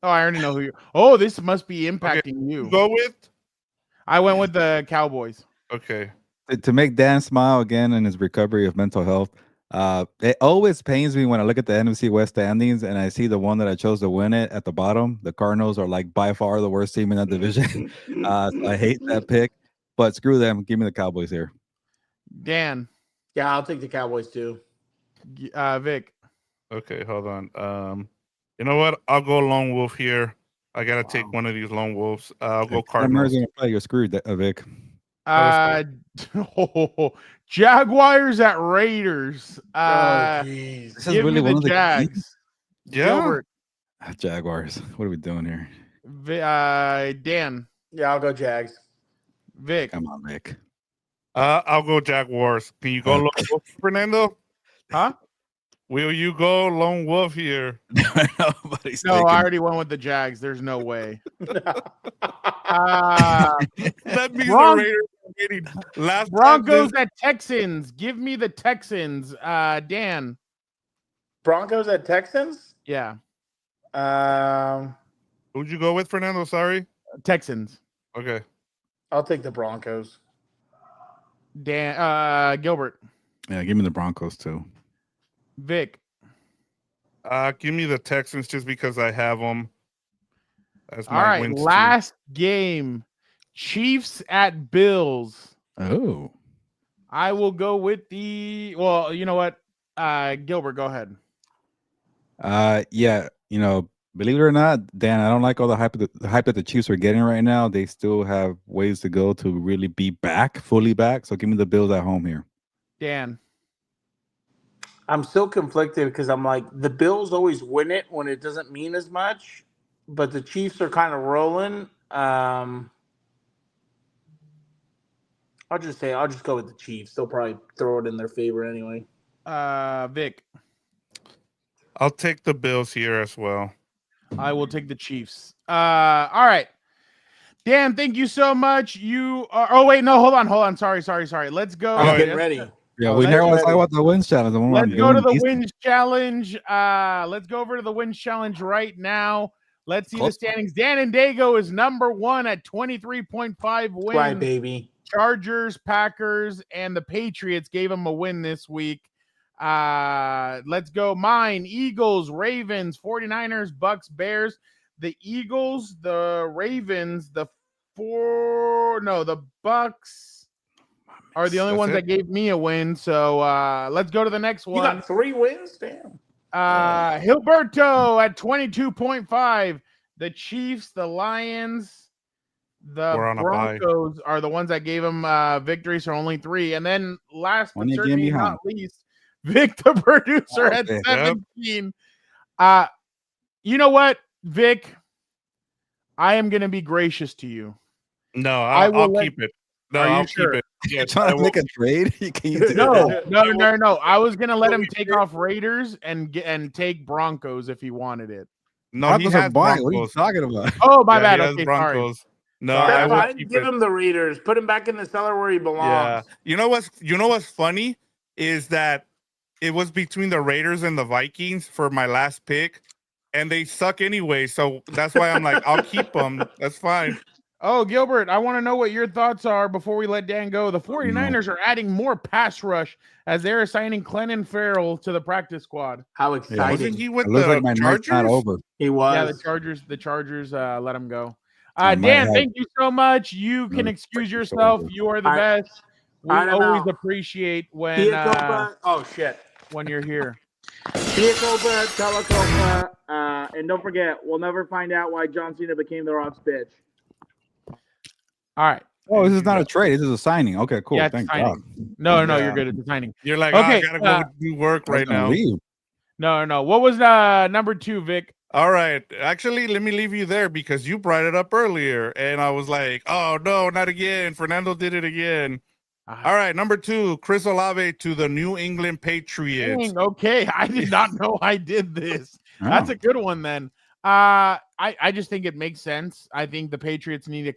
Oh, I already know who you. Oh, this must be impacting you. Go with. I went with the Cowboys. Okay. To make Dan smile again in his recovery of mental health, It always pains me when I look at the NFC West standings and I see the one that I chose to win it at the bottom. The Cardinals are like by far the worst team in that division. So I hate that pick, but screw them. Give me the Cowboys here. Dan, Yeah, I'll take the Cowboys too. Vic. Okay, hold on. You know what? I'll go lone wolf here. I gotta take one of these lone wolves. I'll go Cardinals. Gonna play. You're screwed, Vic. Jaguars at Raiders. Jeez. This is Give really me one the of the Jags. Yeah. Gilbert. Jaguars. What are we doing here? Dan. Yeah, I'll go Jags. Vic. Come on, Vic. I'll go Jaguars. Can you go lone wolf, Fernando? Huh? Will you go lone wolf here? No, I already went with the Jags. There's no way. That means the Raiders are getting last Broncos at Texans. Give me the Texans. Dan. Broncos at Texans? Yeah. Who'd you go with, Fernando? Sorry. Texans. Okay. I'll take the Broncos. Dan. Gilbert. Yeah, give me the Broncos too. Vic. Give me the Texans just because I have them. That's All right, last game. Chiefs at Bills. Oh. I will go with the. Well, you know what? Gilbert, go ahead. Yeah, believe it or not, Dan, I don't like all the hype that the Chiefs are getting right now. They still have ways to go to really be fully back. So give me the Bills at home here. Dan. I'm still conflicted because I'm like, the Bills always win it when it doesn't mean as much, but the Chiefs are kind of rolling. I'll just go with the Chiefs. They'll probably throw it in their favor anyway. Vic. I'll take the Bills here as well. I will take the Chiefs. All right. Dan, thank you so much. You are. Oh wait, no, hold on. Sorry. Let's go. I'm getting ready. Yeah, we never want to talk about the wins challenge. Let's go to the wins challenge. Let's go over to the wins challenge right now. Let's see the standings. Dan and Dago is number 1 at 23.5 wins. Right, baby. Chargers, Packers, and the Patriots gave him a win this week. Let's go. Mine, Eagles, Ravens, 49ers, Bucks, Bears. The Eagles, the Ravens, the Bucks are the only ones that gave me a win. So let's go to the next one. You got 3 wins? Damn. Gilberto at 22.5. The Chiefs, the Lions, the Broncos are the ones that gave him victories, so only 3. And then last but certainly not least, Vic the Producer at 17. You know what, Vic? I am going to be gracious to you. No, I'll keep it. No, I'll keep it. You're trying to make a trade? No. I was gonna let him take off Raiders and take Broncos if he wanted it. No, Broncos he has Broncos. What are you talking about? Oh, my bad. Okay, Broncos. Sorry. No, I will give him the Raiders. Put him back in the cellar where he belongs. Yeah. You know what's funny is that it was between the Raiders and the Vikings for my last pick, and they suck anyway. So that's why I'm like, I'll keep them. That's fine. Oh, Gilbert, I want to know what your thoughts are before we let Dan go. The 49ers are adding more pass rush as they're assigning Clennon Farrell to the practice squad. How exciting. Wasn't he with the Chargers? Not over. He was. Yeah, the Chargers let him go. Dan, thank you so much. You can excuse yourself. You are the best. We always appreciate when when you're here. Copa, Telecopa, and don't forget, we'll never find out why John Cena became the Rock's bitch. All right. Oh, this is not a trade. This is a signing. Okay, cool. Yeah, Thank God. No, you're good at the signing. You're like, okay, I gotta go do work right now. No. What was number 2, Vic? All right. Actually, let me leave you there because you brought it up earlier, and I was like, oh no, not again. Fernando did it again. All right, number 2, Chris Olave to the New England Patriots. Dang, okay, I did not know I did this. That's a good one then. I just think it makes sense. I think the Patriots need to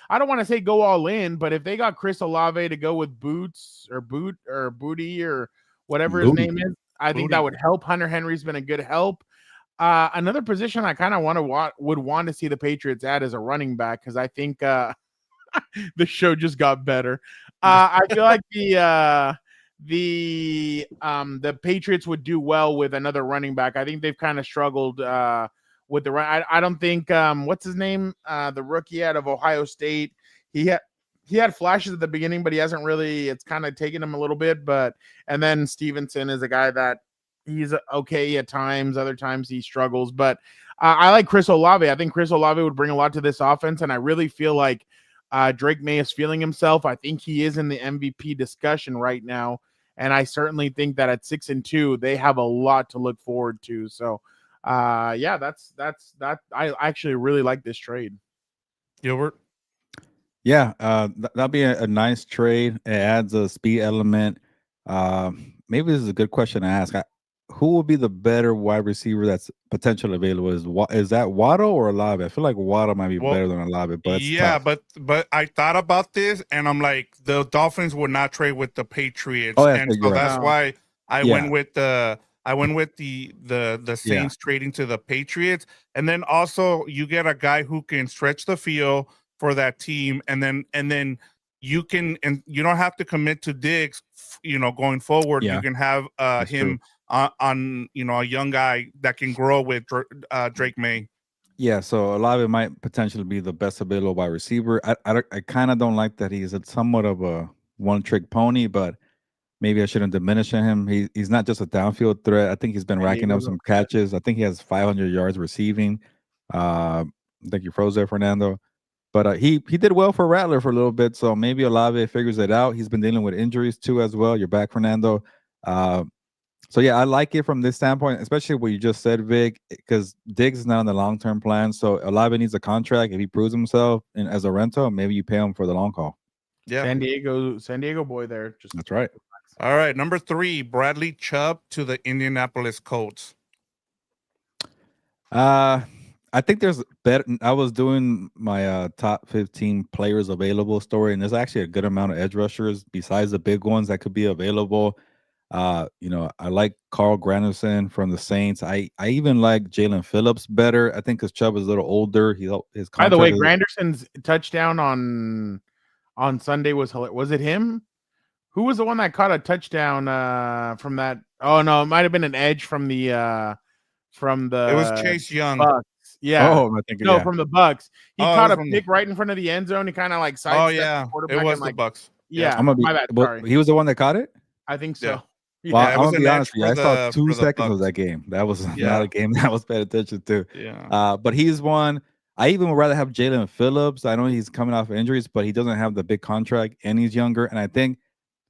I don't want to say go all in, but if they got Chris Olave to go with Booty or whatever his name is, I think that would help. Hunter Henry's been a good help. Another position I kind of would want to see the Patriots add as a running back because I think the show just got better. I feel like the Patriots would do well with another running back. I think they've kind of struggled with the run. I don't think what's his name? The rookie out of Ohio State. He had flashes at the beginning, but he hasn't really. It's kind of taken him a little bit. And then Stevenson is a guy that he's okay at times. Other times he struggles. But I like Chris Olave. I think Chris Olave would bring a lot to this offense, and I really feel like Drake May is feeling himself. I think he is in the MVP discussion right now, and I certainly think that at 6-2 they have a lot to look forward to. So, yeah, that's that. I actually really like this trade. Gilbert. Yeah, that'd be a nice trade. It adds a speed element. Maybe this is a good question to ask. Who will be the better wide receiver that's potentially available? Is that Waddle or Olave? I feel like Waddle might be better than Olave, but yeah, tough. but I thought about this, and I'm like, the Dolphins would not trade with the Patriots, Oh, yeah, and so that's why I went with the Saints trading to the Patriots, and then also you get a guy who can stretch the field for that team, and then you can, and you don't have to commit to Diggs, going forward. You can have him on a young guy that can grow with Drake May. Yeah, so Olave might potentially be the best available wide receiver. I kind of don't like that he's somewhat of a one-trick pony, but maybe I shouldn't diminish him. He's not just a downfield threat. I think he's been racking up some catches. I think he has 500 yards receiving. I think you froze there, Fernando. But he did well for Rattler for a little bit, so maybe Olave figures it out. He's been dealing with injuries too as well. You're back, Fernando. So yeah, I like it from this standpoint, especially what you just said, Vic, because Diggs is not on the long-term plan. So Olave needs a contract. If he proves himself as a rental, maybe you pay him for the long haul. Yeah, San Diego boy there. That's right. All right, number 3, Bradley Chubb to the Indianapolis Colts. I think there's better. I was doing my top 15 players available story, and there's actually a good amount of edge rushers besides the big ones that could be available. I like Carl Granderson from the Saints. I even like Jalen Phillips better. I think because Chubb is a little older. His by the way, Granderson's touchdown on Sunday was hilarious. Was it him? Who was the one that caught a touchdown from that? Oh no, it might have been an edge from the. It was Chase Young. Bucks. Yeah. Oh, I think from the Bucks. He caught a pick right in front of the end zone. He kind of like sidestepped. Oh yeah, it was the Bucks. Yeah, my bad. Sorry. He was the one that caught it. I think so. Yeah. Well, I'm gonna be honest with you. I saw 2 seconds of that game. That was not a game that I was paying attention to. Yeah. But he's one. I even would rather have Jalen Phillips. I know he's coming off of injuries, but he doesn't have the big contract and he's younger. And I think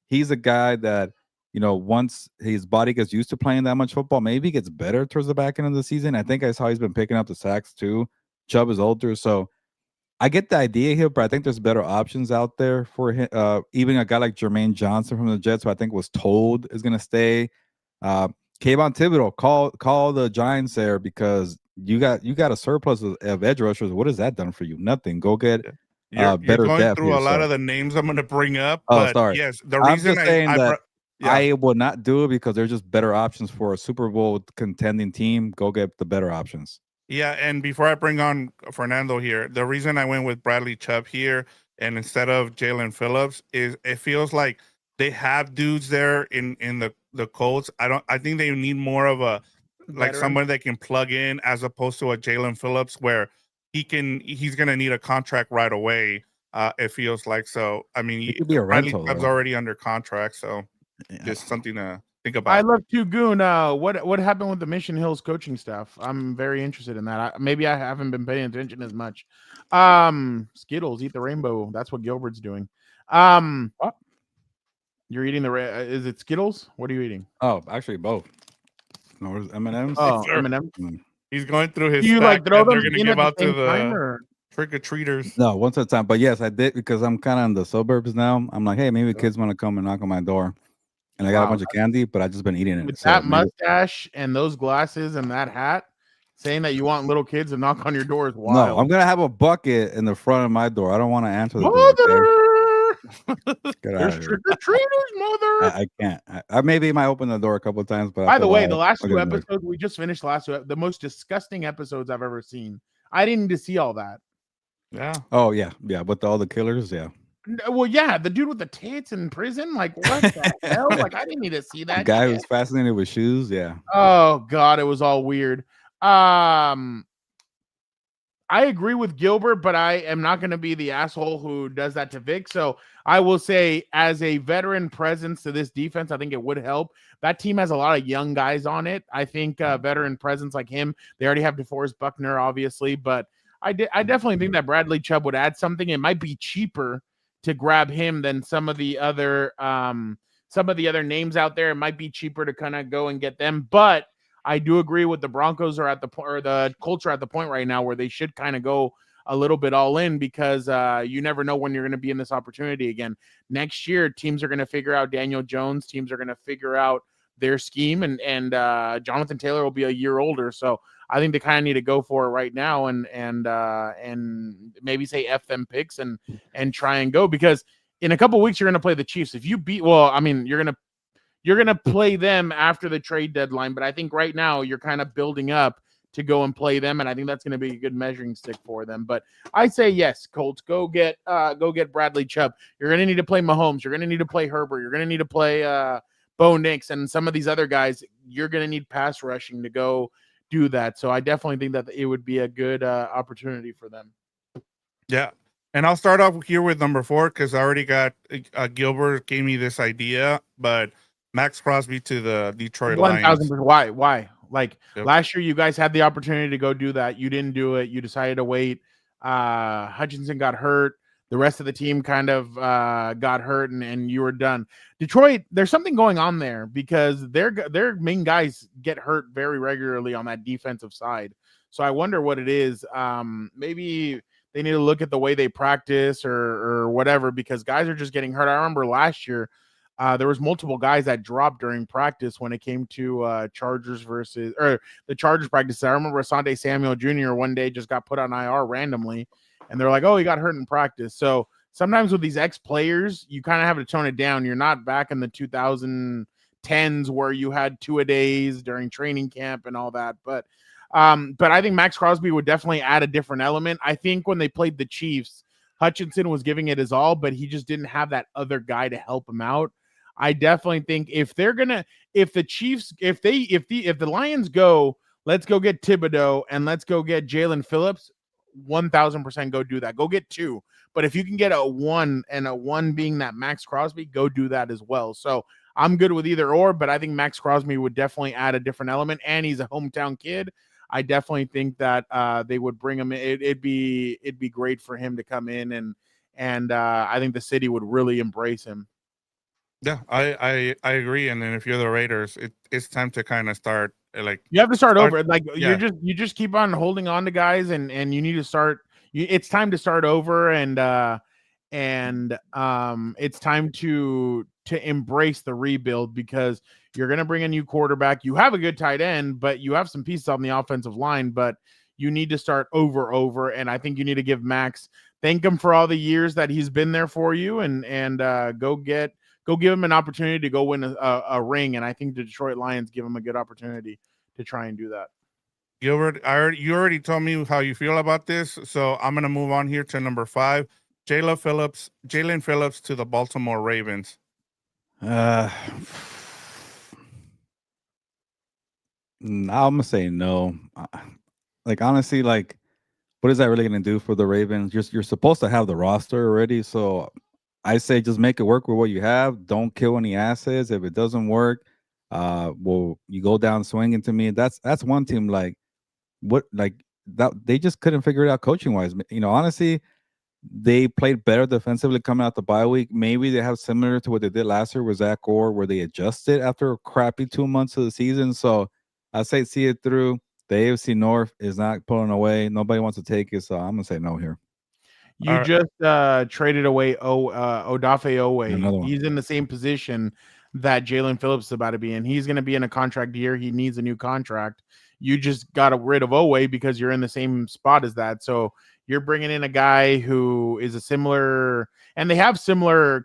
he's a guy that, once his body gets used to playing that much football, maybe he gets better towards the back end of the season. I think I saw he's been picking up the sacks too. Chubb is older, so I get the idea here, but I think there's better options out there for him. Even a guy like Jermaine Johnson from the Jets, who I think was told is going to stay. Kayvon Thibodeau, call the Giants there because you got a surplus of edge rushers. What has that done for you? Nothing. Go get you're better going depth. Through a lot of the names I'm going to bring up. But sorry. Yes, the reason I would not do it because there's just better options for a Super Bowl contending team. Go get the better options. Yeah, and before I bring on Fernando here, the reason I went with Bradley Chubb here and instead of Jalen Phillips is it feels like they have dudes there in the Colts. I think they need more of a someone they can plug in as opposed to a Jalen Phillips where he's gonna need a contract right away. It feels like so. I mean, it could be a rental. Chubb's already under contract, so just something to think about. I love Tugun. What happened with the Mission Hills coaching staff? I'm very interested in that. Maybe I haven't been paying attention as much. Skittles, eat the rainbow. That's what Gilbert's doing. What? You're eating is it Skittles? What are you eating? Oh, actually both. No, M&M's. Oh, M&M's. He's going through his. Do you like throw them they're gonna give out to the trick-or-treaters? No, once at a time. But yes, I did because I'm kind of in the suburbs now. I'm like, hey, maybe kids want to come and knock on my door. And I got a bunch of candy, but I've just been eating it. With that mustache and those glasses and that hat, saying that you want little kids to knock on your door is wild. No, I'm going to have a bucket in the front of my door. I don't want to answer the door. There's trick-or-treaters, mother. I can't. I maybe might open the door a couple of times. But by the way, the last 2 episodes, we just finished the most disgusting episodes I've ever seen. I didn't need to see all that. Yeah. Oh, yeah. Yeah. With all the killers, yeah. Well, yeah, the dude with the tits in prison. Like, what the hell? Like, I didn't need to see The that. guy shit. who's fascinated with shoes. Yeah. Oh God, it was all weird. I agree with Gilbert, but I am not going to be the asshole who does that to Vic. So I will say, as a veteran presence to this defense, I think it would help. That team has a lot of young guys on it. I think veteran presence like him, they already have DeForest Buckner, obviously, but I definitely think that Bradley Chubb would add something. It might be cheaper to grab him than some of the other names out there. It might be cheaper to kind of go and get them, but I do agree with the Broncos are at the point, or the Colts are at the point right now where they should kind of go a little bit all in, because you never know when you're going to be in this opportunity again. Next year, teams are going to figure out Daniel Jones. Teams are going to figure out their scheme, and Jonathan Taylor will be a year older. So I think they kind of need to go for it right now, and maybe say F them picks and try and go, because in a couple weeks you're going to play the Chiefs. If you beat, well, I mean, you're going to play them after the trade deadline, but I think right now you're kind of building up to go and play them, and I think that's going to be a good measuring stick for them. But I say yes, Colts, go get Bradley Chubb. You're going to need to play Mahomes. You're going to need to play Herbert. You're going to need to play Bo Nix and some of these other guys. You're going to need pass rushing to go do that. So I definitely think that it would be a good opportunity for them. Yeah. And I'll start off here with number 4, because I already got Gilbert gave me this idea, but Max Crosby to the Detroit Lions. 1,000%. Why? Like, Yep. last year, you guys had the opportunity to go do that. You didn't do it. You decided to wait. Hutchinson got hurt. The rest of the team kind of got hurt, and you were done. Detroit, there's something going on there, because their main guys get hurt very regularly on that defensive side. So I wonder what it is. Maybe they need to look at the way they practice or whatever, because guys are just getting hurt. I remember last year, there was multiple guys that dropped during practice when it came to Chargers the Chargers practice. I remember Asante Samuel Jr. one day just got put on IR randomly, and they're like, oh, he got hurt in practice. So sometimes with these ex-players, you kind of have to tone it down. You're not back in the 2010s where you had 2-a-days during training camp and all that. But I think Max Crosby would definitely add a different element. I think when they played the Chiefs, Hutchinson was giving it his all, but he just didn't have that other guy to help him out. I definitely think if the Lions go, let's go get Thibodeau and let's go get Jalen Phillips, 1,000% go do that. Go get 2. But if you can get a 1, and a 1 being that Max Crosby, go do that as well. So I'm good with either or, but I think Max Crosby would definitely add a different element, and he's a hometown kid. I definitely think that they would bring him in. It'd be great for him to come in, and I think the city would really embrace him. Yeah, I agree. And then if you're the Raiders, it's time to kind of start you have to start over. Like, yeah. you just keep on holding on to guys, and you need to start. It's time to start over, and it's time to embrace the rebuild, because you're going to bring a new quarterback. You have a good tight end, but you have some pieces on the offensive line, but you need to start over. And I think you need to give Max, thank him for all the years that he's been there for you, and go give him an opportunity to go win a ring. And I think the Detroit Lions give him a good opportunity to try and do that. Gilbert, you already told me how you feel about this, so I'm going to move on here to number 5. Jalen Phillips to the Baltimore Ravens. I'm gonna say no. Like, honestly, like, what is that really gonna do for the Ravens? You're supposed to have the roster already, so I say just make it work with what you have. Don't kill any assets. If it doesn't work, well, you go down swinging. To me, that's one team like that they just couldn't figure it out coaching wise. Honestly, they played better defensively coming out the bye week. Maybe they have similar to what they did last year with Zach Orr, where they adjusted after a crappy 2 months of the season. So I say see it through. The AFC North is not pulling away. Nobody wants to take it, so I'm gonna say no here. You just traded away Odafe Owe. He's in the same position that Jalen Phillips is about to be in. He's going to be in a contract year. He needs a new contract. You just got rid of Owe because you're in the same spot as that. So you're bringing in a guy who is a similar, and they have similar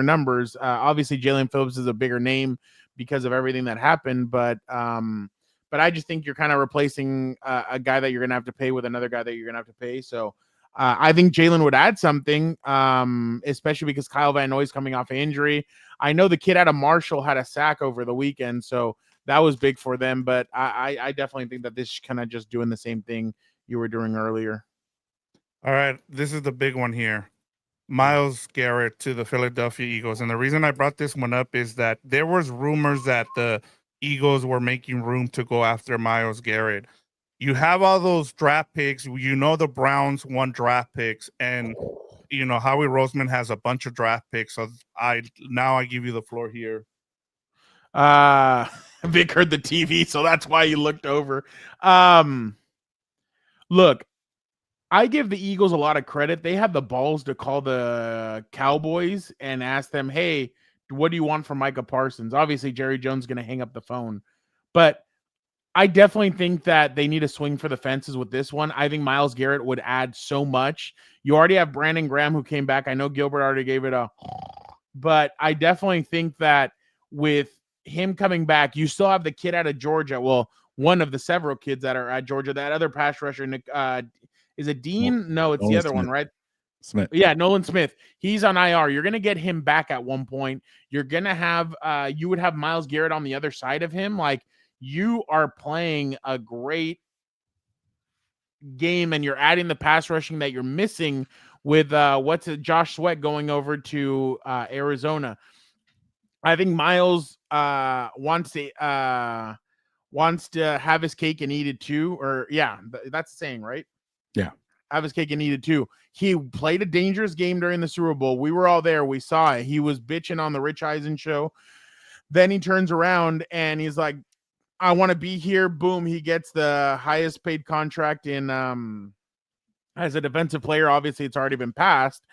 numbers. Obviously, Jalen Phillips is a bigger name because of everything that happened, but I just think you're kind of replacing a guy that you're going to have to pay with another guy that you're going to have to pay. So I think Jaylen would add something, especially because Kyle Van Noy's coming off an injury. I know the kid out of Marshall had a sack over the weekend, so that was big for them. But I definitely think that this is kind of just doing the same thing you were doing earlier. All right, this is the big one here. Myles Garrett to the Philadelphia Eagles. And the reason I brought this one up is that there was rumors that the Eagles were making room to go after Myles Garrett. You have all those draft picks. You know the Browns won draft picks, and you know Howie Roseman has a bunch of draft picks. So I give you the floor here. Vic heard the TV, so that's why he looked over. Look, I give the Eagles a lot of credit. They had the balls to call the Cowboys and ask them, hey, what do you want from Micah Parsons? Obviously, Jerry Jones is going to hang up the phone. But I definitely think that they need to swing for the fences with this one. I think Myles Garrett would add so much. You already have Brandon Graham who came back. I know Gilbert already gave it a, but I definitely think that with him coming back, you still have the kid out of Georgia. Well, one of the several kids that are at Georgia, that other pass rusher, is it Dean? No, it's Nolan the other Smith. one, right? Smith. Yeah, Nolan Smith. He's on IR. You're going to get him back at one point. You're going to have you would have Myles Garrett on the other side of him. Like, you are playing a great game, and you're adding the pass rushing that you're missing with Josh Sweat going over to Arizona. I think Myles wants to have his cake and eat it too. Or that's the saying, right? Yeah. Have his cake and eat it too. He played a dangerous game during the Super Bowl. We were all there. We saw it. He was bitching on the Rich Eisen show. Then he turns around and he's like, I want to be here. Boom. He gets the highest paid contract in as a defensive player. Obviously, it's already been passed,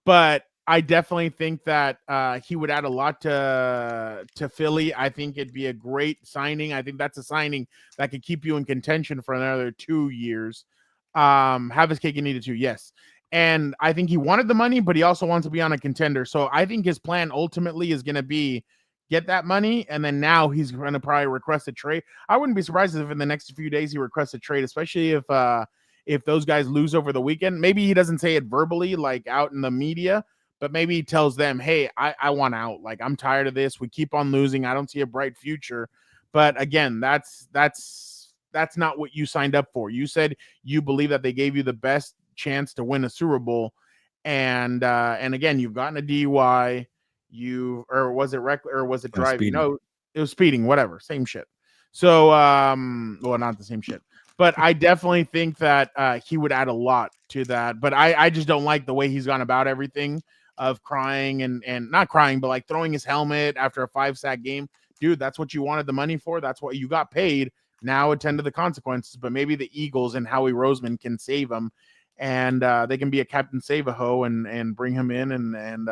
but I definitely think that he would add a lot to Philly. I think it'd be a great signing. I think that's a signing that could keep you in contention for another 2 years. Have his cake and eat it too. Yes. And I think he wanted the money, but he also wants to be on a contender. So I think his plan ultimately is going to be get that money, and then now he's going to probably request a trade. I wouldn't be surprised if in the next few days he requests a trade, especially if those guys lose over the weekend. Maybe he doesn't say it verbally, like out in the media, but maybe he tells them, hey, I want out. Like, I'm tired of this. We keep on losing. I don't see a bright future. But again, that's not what you signed up for. You said you believe that they gave you the best chance to win a Super Bowl. And again, you've gotten a DUI. Was it driving? Speeding. No, it was speeding, whatever, same shit. So well, not the same shit, but I definitely think that he would add a lot to that. But I just don't like the way he's gone about everything, of crying and not crying, but like throwing his helmet after a 5-sack game. Dude, that's what you wanted the money for. That's what you got paid. Now attend to the consequences. But maybe the Eagles and Howie Roseman can save him, and they can be a Captain Save-A-Ho and bring him in and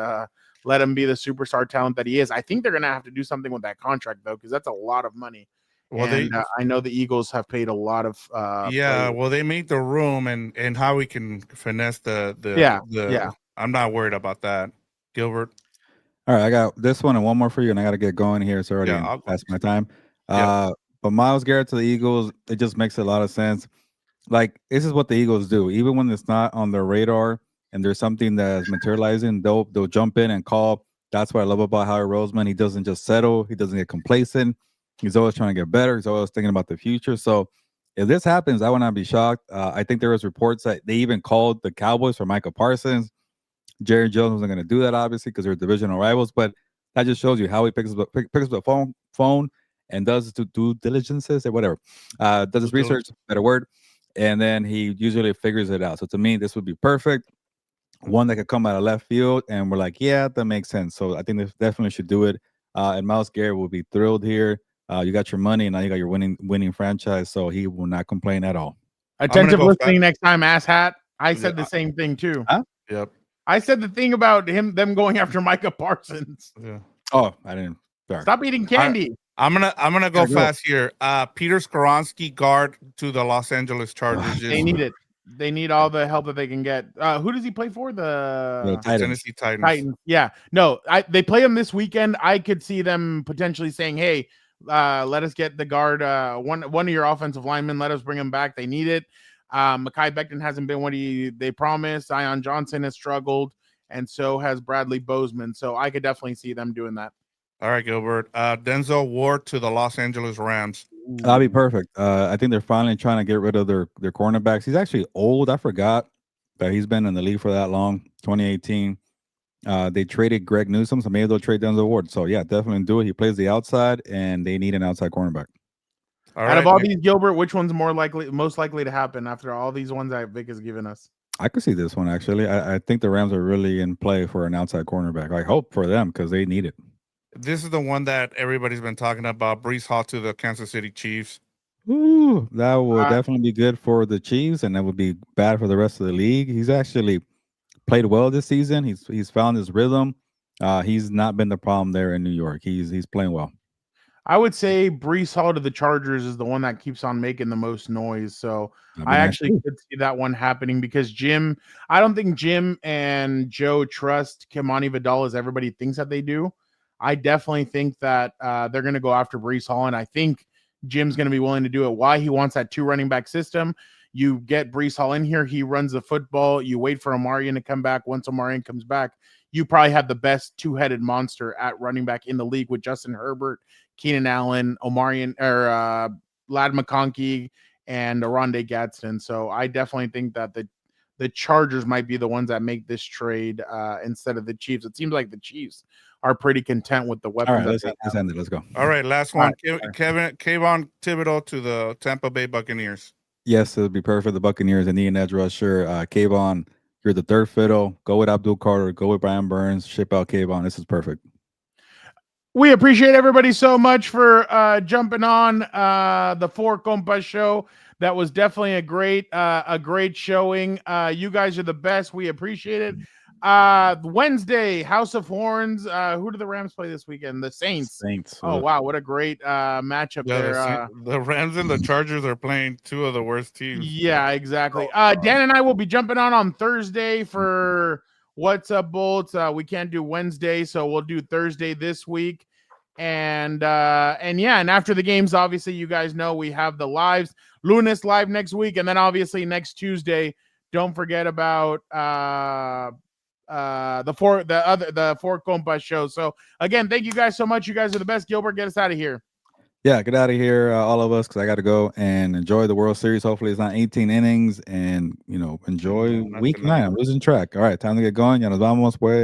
let him be the superstar talent that he is. I think they're going to have to do something with that contract, though, because that's a lot of money. Well, I know the Eagles have paid a lot of players. Well, they made the room, and how we can finesse the I'm not worried about that. Gilbert. All right, I got this one and one more for you, and I got to get going here. It's already past my time. But Myles Garrett to the Eagles, it just makes a lot of sense. Like, this is what the Eagles do. Even when it's not on their radar and there's something that's materializing, they'll jump in and call. That's what I love about Howie Roseman. He doesn't just settle. He doesn't get complacent. He's always trying to get better. He's always thinking about the future. So if this happens, I would not be shocked. I think there was reports that they even called the Cowboys for Micah Parsons. Jerry Jones wasn't going to do that, obviously, because they're divisional rivals. But that just shows you how he picks up the phone and does due diligences or whatever. Does his research, better word. And then he usually figures it out. So to me, this would be perfect. One that could come out of left field, and we're like, yeah, that makes sense. So I think they definitely should do it. And Myles Garrett will be thrilled here. You got your money, and now you got your winning franchise, so he will not complain at all. Attentive listening next time, asshat. I said the same thing too. Huh? Yep. I said the thing about them going after Micah Parsons. Yeah. Oh, I didn't. Sorry. Stop eating candy. I'm gonna go fast here. Peter Skoronski, guard to the Los Angeles Chargers. They need it. They need all the help that they can get. Who does he play for? The Tennessee Titans. Yeah. No, they play him this weekend. I could see them potentially saying, hey, let us get the guard, one of your offensive linemen. Let us bring him back. They need it. Mekhi Becton hasn't been what they promised. Zion Johnson has struggled, and so has Bradley Bozeman. So I could definitely see them doing that. All right, Gilbert. Denzel Ward to the Los Angeles Rams. That'd be perfect. I think they're finally trying to get rid of their cornerbacks. He's actually old. I forgot that he's been in the league for that long. 2018. They traded Greg Newsome, so maybe they'll trade Denzel Ward. So yeah, definitely do it. He plays the outside, and they need an outside cornerback. Out of all these, Gilbert, which one's most likely to happen after all these ones that Vic has given us? I could see this one actually. I think the Rams are really in play for an outside cornerback. I hope for them because they need it. This is the one that everybody's been talking about. Breece Hall to the Kansas City Chiefs. Ooh, that would definitely be good for the Chiefs, and that would be bad for the rest of the league. He's actually played well this season. He's found his rhythm. He's not been the problem there in New York. He's playing well. I would say Breece Hall to the Chargers is the one that keeps on making the most noise. So I actually could see that one happening because I don't think Jim and Joe trust Kimani Vidal as everybody thinks that they do. I definitely think that they're going to go after Breece Hall, and I think Jim's going to be willing to do it. Why? He wants that 2 running back system. You get Breece Hall in here. He runs the football. You wait for Omarion to come back. Once Omarion comes back, you probably have the best 2-headed monster at running back in the league with Justin Herbert, Keenan Allen, Omarion, or Ladd McConkey, and Oronde Gadsden. So I definitely think that the Chargers might be the ones that make this trade instead of the Chiefs. It seems like the Chiefs are pretty content with the weapons. All right, let's end it. Let's go. All right, last one. Kayvon Thibodeau to the Tampa Bay Buccaneers. Yes, it would be perfect. The Buccaneers and need an edge rusher. Kayvon, you're the third fiddle. Go with Abdul Carter. Go with Brian Burns. Ship out Kayvon. This is perfect. We appreciate everybody so much for jumping on the Four Compas show. That was definitely a great showing. You guys are the best. We appreciate it. Wednesday, House of Horns. Who do the Rams play this weekend? The Saints. Oh, wow. What a great matchup there. The Rams and the Chargers are playing 2 of the worst teams. Yeah, exactly. Dan and I will be jumping on Thursday for What's Up, Bolts. We can't do Wednesday, so we'll do Thursday this week. And after the games, obviously, you guys know we have the lives. Lunes live next week, and then obviously next Tuesday. Don't forget about the Four Compas show. So again, thank you guys so much. You guys are the best. Gilbert, get us out of here. Yeah, get out of here, all of us, because I got to go and enjoy the World Series. Hopefully it's not 18 innings, and enjoy week 9. I'm losing track. All right, time to get going. Ya nos vamos, pues.